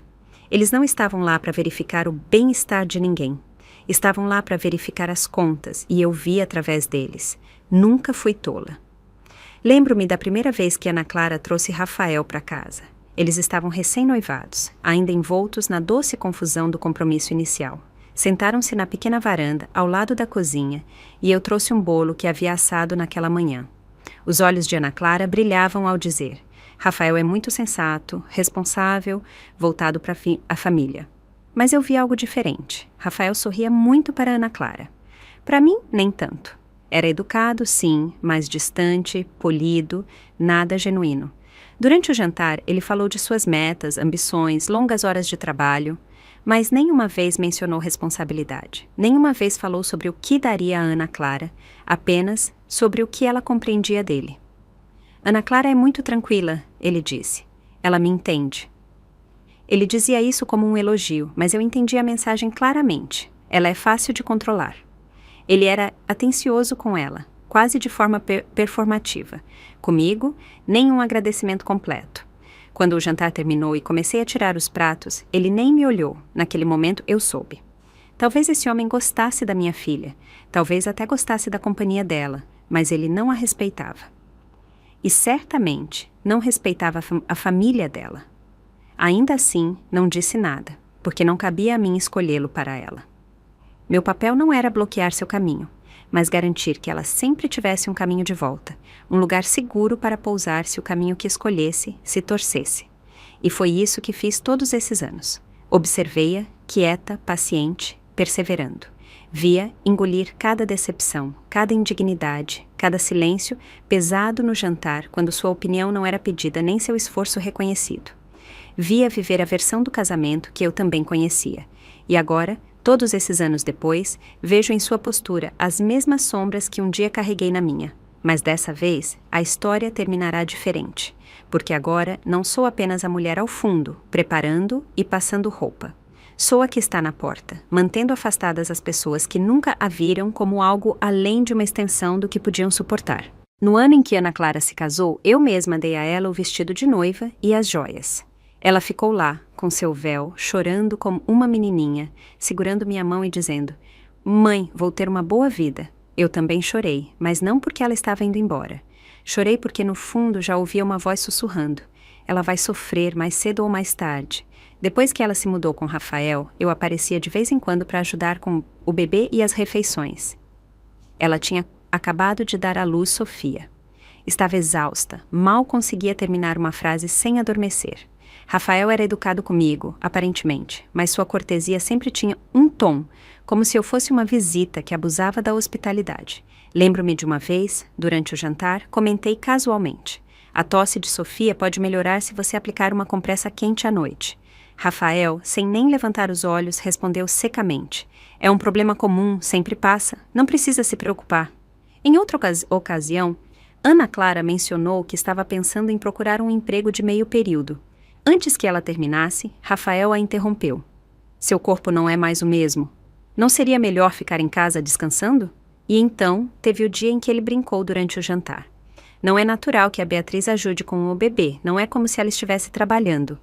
Eles não estavam lá para verificar o bem-estar de ninguém. Estavam lá para verificar as contas e eu vi através deles. Nunca fui tola. Lembro-me da primeira vez que Ana Clara trouxe Rafael para casa. Eles estavam recém-noivados, ainda envoltos na doce confusão do compromisso inicial. Sentaram-se na pequena varanda, ao lado da cozinha, e eu trouxe um bolo que havia assado naquela manhã. Os olhos de Ana Clara brilhavam ao dizer: Rafael é muito sensato, responsável, voltado para a família. Mas eu vi algo diferente. Rafael sorria muito para Ana Clara. Para mim, nem tanto. Era educado, sim, mas distante, polido, nada genuíno. Durante o jantar, ele falou de suas metas, ambições, longas horas de trabalho, mas nenhuma vez mencionou responsabilidade. Nenhuma vez falou sobre o que daria a Ana Clara, apenas sobre o que ela compreendia dele. Ana Clara é muito tranquila, ele disse. Ela me entende. Ele dizia isso como um elogio, mas eu entendi a mensagem claramente. Ela é fácil de controlar. Ele era atencioso com ela, quase de forma performativa. Comigo, nem um agradecimento completo. Quando o jantar terminou e comecei a tirar os pratos, ele nem me olhou. Naquele momento eu soube. Talvez esse homem gostasse da minha filha, talvez até gostasse da companhia dela, mas ele não a respeitava. E certamente não respeitava a família dela. Ainda assim, não disse nada, porque não cabia a mim escolhê-lo para ela. Meu papel não era bloquear seu caminho, mas garantir que ela sempre tivesse um caminho de volta, um lugar seguro para pousar se o caminho que escolhesse se torcesse. E foi isso que fiz todos esses anos. Observei-a, quieta, paciente, perseverando. Via engolir cada decepção, cada indignidade, cada silêncio pesado no jantar quando sua opinião não era pedida nem seu esforço reconhecido. Via viver a versão do casamento que eu também conhecia. E agora, todos esses anos depois, vejo em sua postura as mesmas sombras que um dia carreguei na minha. Mas dessa vez, a história terminará diferente, porque agora não sou apenas a mulher ao fundo, preparando e passando roupa. Sou a que está na porta, mantendo afastadas as pessoas que nunca a viram como algo além de uma extensão do que podiam suportar. No ano em que Ana Clara se casou, eu mesma dei a ela o vestido de noiva e as joias. Ela ficou lá, com seu véu, chorando como uma menininha, segurando minha mão e dizendo: "Mãe, vou ter uma boa vida." Eu também chorei, mas não porque ela estava indo embora. Chorei porque no fundo já ouvia uma voz sussurrando: "Ela vai sofrer mais cedo ou mais tarde." Depois que ela se mudou com Rafael, eu aparecia de vez em quando para ajudar com o bebê e as refeições. Ela tinha acabado de dar à luz Sofia. Estava exausta, mal conseguia terminar uma frase sem adormecer. Rafael era educado comigo, aparentemente, mas sua cortesia sempre tinha um tom, como se eu fosse uma visita que abusava da hospitalidade. Lembro-me de uma vez, durante o jantar, comentei casualmente: "A tosse de Sofia pode melhorar se você aplicar uma compressa quente à noite." Rafael, sem nem levantar os olhos, respondeu secamente: "É um problema comum, sempre passa, não precisa se preocupar." Em outra ocasião, Ana Clara mencionou que estava pensando em procurar um emprego de meio período. Antes que ela terminasse, Rafael a interrompeu: "Seu corpo não é mais o mesmo. Não seria melhor ficar em casa descansando?" E então teve o dia em que ele brincou durante o jantar. "Não é natural que a Beatriz ajude com o bebê, não é como se ela estivesse trabalhando."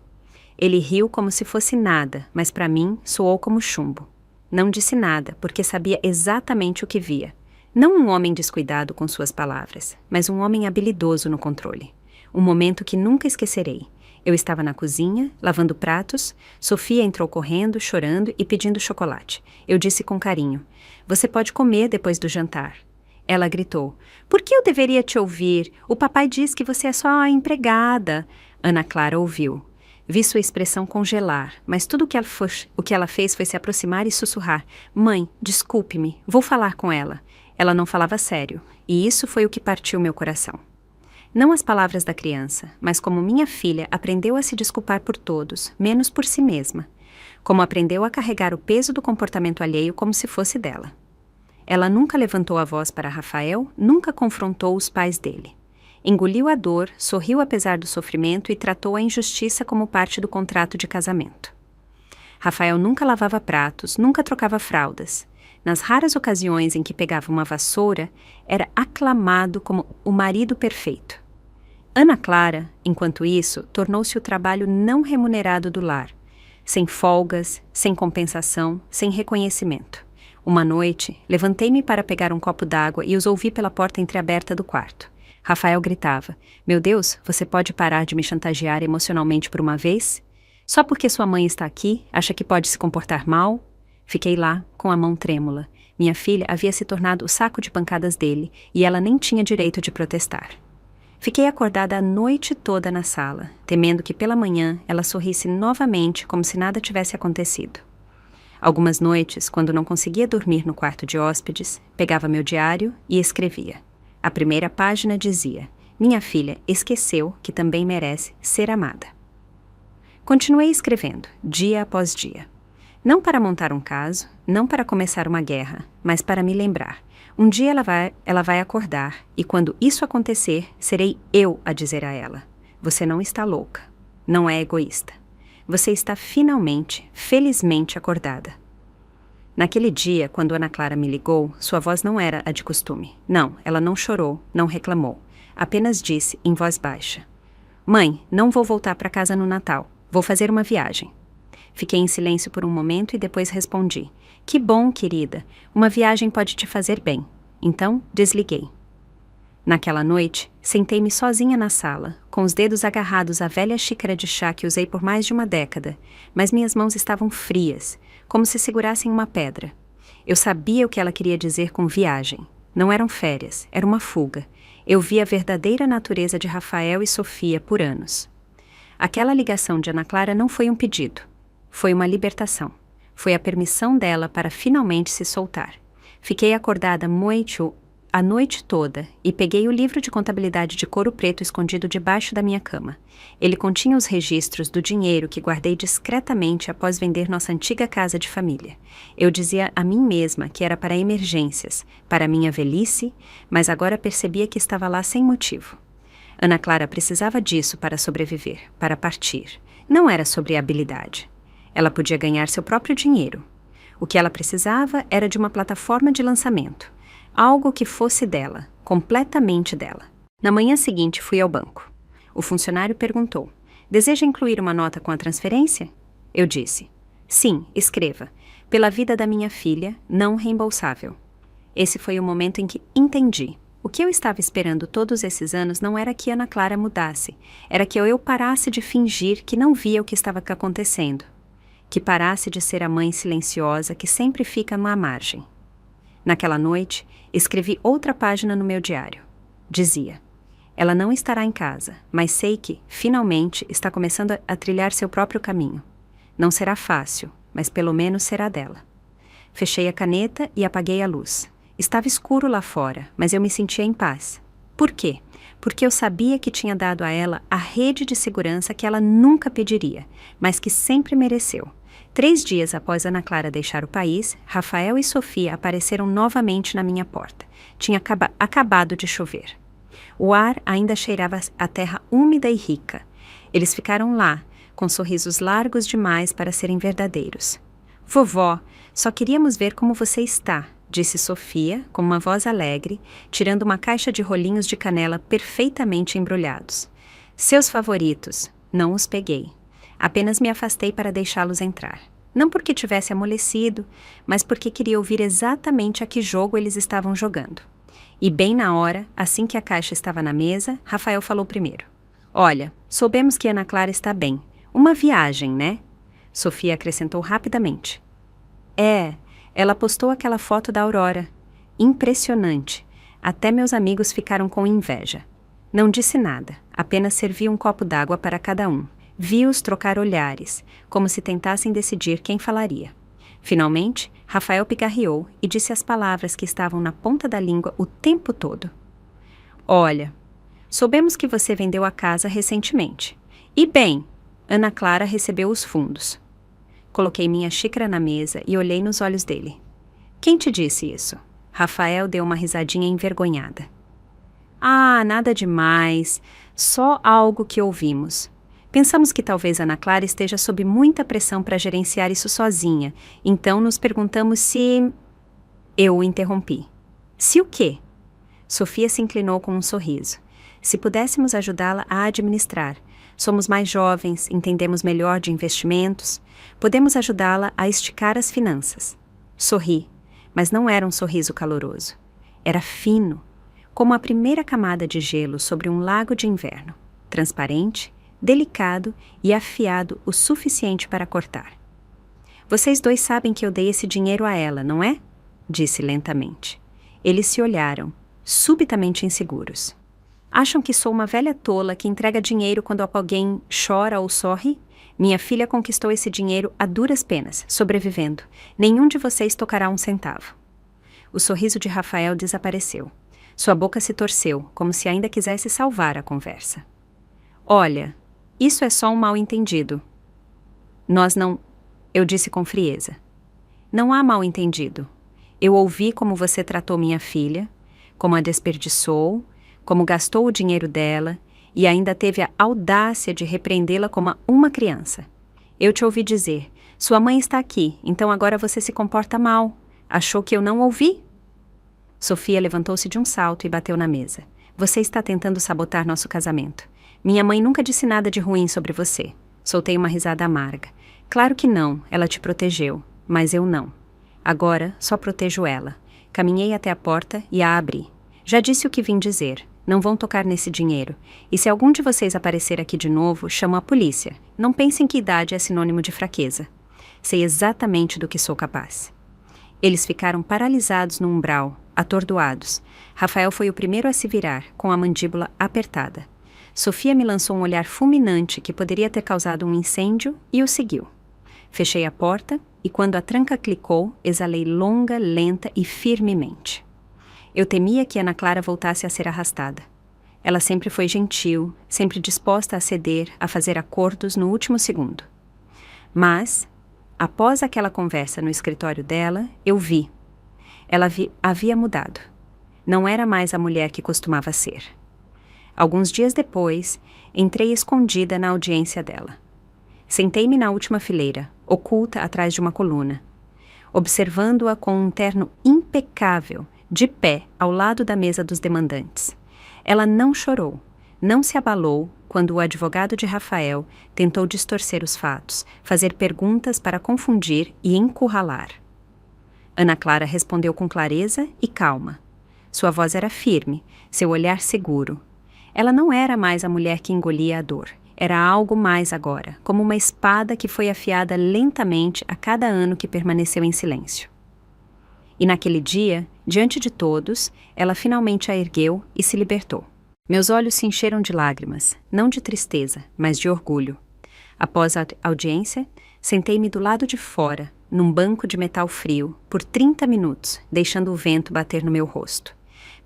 Ele riu como se fosse nada, mas para mim soou como chumbo. Não disse nada, porque sabia exatamente o que via. Não um homem descuidado com suas palavras, mas um homem habilidoso no controle. Um momento que nunca esquecerei. Eu estava na cozinha, lavando pratos. Sofia entrou correndo, chorando e pedindo chocolate. Eu disse com carinho: "Você pode comer depois do jantar." Ela gritou: "Por que eu deveria te ouvir? O papai diz que você é só a empregada." Ana Clara ouviu. Vi sua expressão congelar, mas tudo o que ela fez foi se aproximar e sussurrar: "Mãe, desculpe-me, vou falar com ela." Ela não falava sério, e isso foi o que partiu meu coração. Não as palavras da criança, mas como minha filha aprendeu a se desculpar por todos, menos por si mesma. Como aprendeu a carregar o peso do comportamento alheio como se fosse dela. Ela nunca levantou a voz para Rafael, nunca confrontou os pais dele. Engoliu a dor, sorriu apesar do sofrimento e tratou a injustiça como parte do contrato de casamento. Rafael nunca lavava pratos, nunca trocava fraldas. Nas raras ocasiões em que pegava uma vassoura, era aclamado como o marido perfeito. Ana Clara, enquanto isso, tornou-se o trabalho não remunerado do lar, sem folgas, sem compensação, sem reconhecimento. Uma noite, levantei-me para pegar um copo d'água e os ouvi pela porta entreaberta do quarto. Rafael gritava: "Meu Deus, você pode parar de me chantagear emocionalmente por uma vez? Só porque sua mãe está aqui, acha que pode se comportar mal?" Fiquei lá, com a mão trêmula. Minha filha havia se tornado o saco de pancadas dele, e ela nem tinha direito de protestar. Fiquei acordada a noite toda na sala, temendo que pela manhã ela sorrisse novamente como se nada tivesse acontecido. Algumas noites, quando não conseguia dormir no quarto de hóspedes, pegava meu diário e escrevia. A primeira página dizia: "Minha filha esqueceu que também merece ser amada." Continuei escrevendo, dia após dia. Não para montar um caso, não para começar uma guerra, mas para me lembrar. Um dia ela vai acordar, e quando isso acontecer, serei eu a dizer a ela: "Você não está louca, não é egoísta. Você está finalmente, felizmente acordada." Naquele dia, quando Ana Clara me ligou, sua voz não era a de costume. Não, ela não chorou, não reclamou. Apenas disse, em voz baixa: Mãe, não vou voltar para casa no Natal. Vou fazer uma viagem. Fiquei em silêncio por um momento e depois respondi. Que bom, querida. Uma viagem pode te fazer bem. Então, desliguei. Naquela noite, sentei-me sozinha na sala, com os dedos agarrados à velha xícara de chá que usei por mais de uma década, mas minhas mãos estavam frias, como se segurassem uma pedra. Eu sabia o que ela queria dizer com viagem. Não eram férias, era uma fuga. Eu vi a verdadeira natureza de Rafael e Sofia por anos. Aquela ligação de Ana Clara não foi um pedido. Foi uma libertação. Foi a permissão dela para finalmente se soltar. Fiquei acordada a noite toda e peguei o livro de contabilidade de couro preto escondido debaixo da minha cama. Ele continha os registros do dinheiro que guardei discretamente após vender nossa antiga casa de família. Eu dizia a mim mesma que era para emergências, para minha velhice, mas agora percebia que estava lá sem motivo. Ana Clara precisava disso para sobreviver, para partir. Não era sobre habilidade. Ela podia ganhar seu próprio dinheiro. O que ela precisava era de uma plataforma de lançamento. Algo que fosse dela, completamente dela. Na manhã seguinte fui ao banco. O funcionário perguntou: deseja incluir uma nota com a transferência? Eu disse: sim, escreva. Pela vida da minha filha, não reembolsável. Esse foi o momento em que entendi. O que eu estava esperando todos esses anos não era que Ana Clara mudasse. Era que eu parasse de fingir que não via o que estava acontecendo. Que parasse de ser a mãe silenciosa que sempre fica à margem. Naquela noite, escrevi outra página no meu diário. Dizia: ela não estará em casa, mas sei que, finalmente, está começando a trilhar seu próprio caminho. Não será fácil, mas pelo menos será dela. Fechei a caneta e apaguei a luz. Estava escuro lá fora, mas eu me sentia em paz. Por quê? Porque eu sabia que tinha dado a ela a rede de segurança que ela nunca pediria, mas que sempre mereceu. 3 dias após Ana Clara deixar o país, Rafael e Sofia apareceram novamente na minha porta. Tinha acabado de chover. O ar ainda cheirava a terra úmida e rica. Eles ficaram lá, com sorrisos largos demais para serem verdadeiros. Vovó, só queríamos ver como você está, disse Sofia, com uma voz alegre, tirando uma caixa de rolinhos de canela perfeitamente embrulhados. Seus favoritos. Não os peguei. Apenas me afastei para deixá-los entrar. Não porque tivesse amolecido, mas porque queria ouvir exatamente a que jogo eles estavam jogando. E bem na hora, assim que a caixa estava na mesa, Rafael falou primeiro. Olha, soubemos que Ana Clara está bem. Uma viagem, né? Sofia acrescentou rapidamente. Ela postou aquela foto da Aurora. Impressionante. Até meus amigos ficaram com inveja. Não disse nada, apenas servi um copo d'água para cada um. Vi-os trocar olhares, como se tentassem decidir quem falaria. Finalmente, Rafael pigarreou e disse as palavras que estavam na ponta da língua o tempo todo. Olha, soubemos que você vendeu a casa recentemente. E bem, Ana Clara recebeu os fundos. Coloquei minha xícara na mesa e olhei nos olhos dele. Quem te disse isso? Rafael deu uma risadinha envergonhada. Ah, nada demais. Só algo que ouvimos. Pensamos que talvez Ana Clara esteja sob muita pressão para gerenciar isso sozinha, então nos perguntamos se... Eu o interrompi. Se o quê? Sofia se inclinou com um sorriso. Se pudéssemos ajudá-la a administrar. Somos mais jovens, entendemos melhor de investimentos. Podemos ajudá-la a esticar as finanças. Sorri, mas não era um sorriso caloroso. Era fino, como a primeira camada de gelo sobre um lago de inverno. Transparente, delicado e afiado o suficiente para cortar. Vocês dois sabem que eu dei esse dinheiro a ela, não é? Disse lentamente. Eles se olharam, subitamente inseguros. Acham que sou uma velha tola que entrega dinheiro quando alguém chora ou sorri? Minha filha conquistou esse dinheiro a duras penas, sobrevivendo. Nenhum de vocês tocará um centavo. O sorriso de Rafael desapareceu. Sua boca se torceu, como se ainda quisesse salvar a conversa. Olha, isso é só um mal-entendido. Nós não... Eu disse com frieza. Não há mal-entendido. Eu ouvi como você tratou minha filha, como a desperdiçou, como gastou o dinheiro dela e ainda teve a audácia de repreendê-la como uma criança. Eu te ouvi dizer, sua mãe está aqui, então agora você se comporta mal. Achou que eu não ouvi? Sofia levantou-se de um salto e bateu na mesa. Você está tentando sabotar nosso casamento. Minha mãe nunca disse nada de ruim sobre você. Soltei uma risada amarga. Claro que não, ela te protegeu, mas eu não. Agora, só protejo ela. Caminhei até a porta e a abri. Já disse o que vim dizer. Não vão tocar nesse dinheiro. E se algum de vocês aparecer aqui de novo, chamo a polícia. Não pensem que idade é sinônimo de fraqueza. Sei exatamente do que sou capaz. Eles ficaram paralisados no umbral, atordoados. Rafael foi o primeiro a se virar, com a mandíbula apertada. Sofia me lançou um olhar fulminante que poderia ter causado um incêndio e o seguiu. Fechei a porta e, quando a tranca clicou, exalei longa, lenta e firmemente. Eu temia que Ana Clara voltasse a ser arrastada. Ela sempre foi gentil, sempre disposta a ceder, a fazer acordos no último segundo. Mas, após aquela conversa no escritório dela, eu vi. Ela havia mudado. Não era mais a mulher que costumava ser. Alguns dias depois, entrei escondida na audiência dela. Sentei-me na última fileira, oculta atrás de uma coluna, observando-a com um terno impecável, de pé, ao lado da mesa dos demandantes. Ela não chorou, não se abalou quando o advogado de Rafael tentou distorcer os fatos, fazer perguntas para confundir e encurralar. Ana Clara respondeu com clareza e calma. Sua voz era firme, seu olhar seguro. Ela não era mais a mulher que engolia a dor. Era algo mais agora, como uma espada que foi afiada lentamente a cada ano que permaneceu em silêncio. E naquele dia, diante de todos, ela finalmente a ergueu e se libertou. Meus olhos se encheram de lágrimas, não de tristeza, mas de orgulho. Após a audiência, sentei-me do lado de fora, num banco de metal frio, por 30 minutos, deixando o vento bater no meu rosto.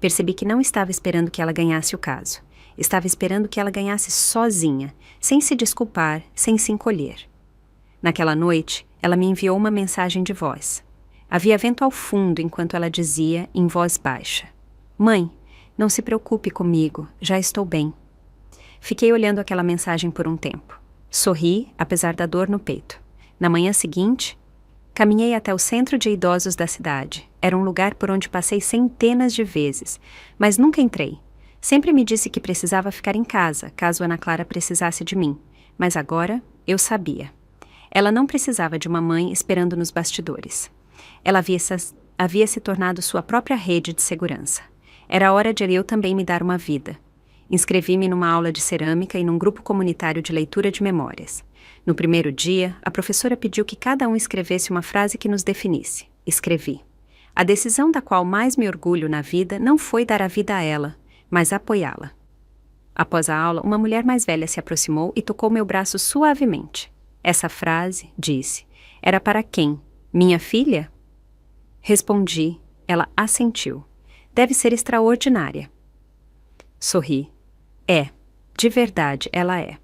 Percebi que não estava esperando que ela ganhasse o caso. Estava esperando que ela ganhasse sozinha, sem se desculpar, sem se encolher. Naquela noite, ela me enviou uma mensagem de voz. Havia vento ao fundo enquanto ela dizia, em voz baixa: "Mãe, não se preocupe comigo, já estou bem." Fiquei olhando aquela mensagem por um tempo. Sorri, apesar da dor no peito. Na manhã seguinte, caminhei até o centro de idosos da cidade. Era um lugar por onde passei centenas de vezes, mas nunca entrei. Sempre me disse que precisava ficar em casa, caso Ana Clara precisasse de mim. Mas agora, eu sabia. Ela não precisava de uma mãe esperando nos bastidores. Ela havia se tornado sua própria rede de segurança. Era hora de eu também me dar uma vida. Inscrevi-me numa aula de cerâmica e num grupo comunitário de leitura de memórias. No primeiro dia, a professora pediu que cada um escrevesse uma frase que nos definisse. Escrevi. A decisão da qual mais me orgulho na vida não foi dar a vida a ela, mas apoiá-la. Após a aula, uma mulher mais velha se aproximou e tocou meu braço suavemente. Essa frase, disse, era para quem? Minha filha? Respondi. Ela assentiu. Deve ser extraordinária. Sorri. É, de verdade, ela é.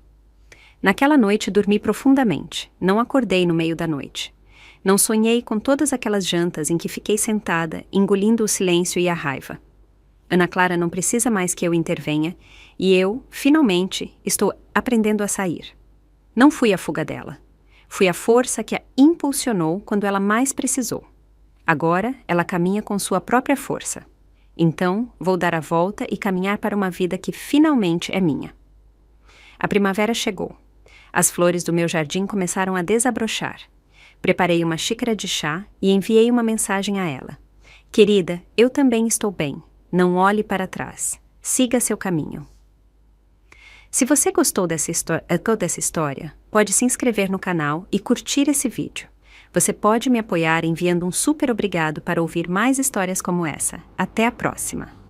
Naquela noite dormi profundamente. Não acordei no meio da noite. Não sonhei com todas aquelas jantas em que fiquei sentada, engolindo o silêncio e a raiva. Ana Clara não precisa mais que eu intervenha, e eu, finalmente, estou aprendendo a sair. Não fui a fuga dela. Fui a força que a impulsionou quando ela mais precisou. Agora, ela caminha com sua própria força. Então, vou dar a volta e caminhar para uma vida que finalmente é minha. A primavera chegou. As flores do meu jardim começaram a desabrochar. Preparei uma xícara de chá e enviei uma mensagem a ela. Querida, eu também estou bem. Não olhe para trás. Siga seu caminho. Se você gostou dessa história, pode se inscrever no canal e curtir esse vídeo. Você pode me apoiar enviando um super obrigado para ouvir mais histórias como essa. Até a próxima!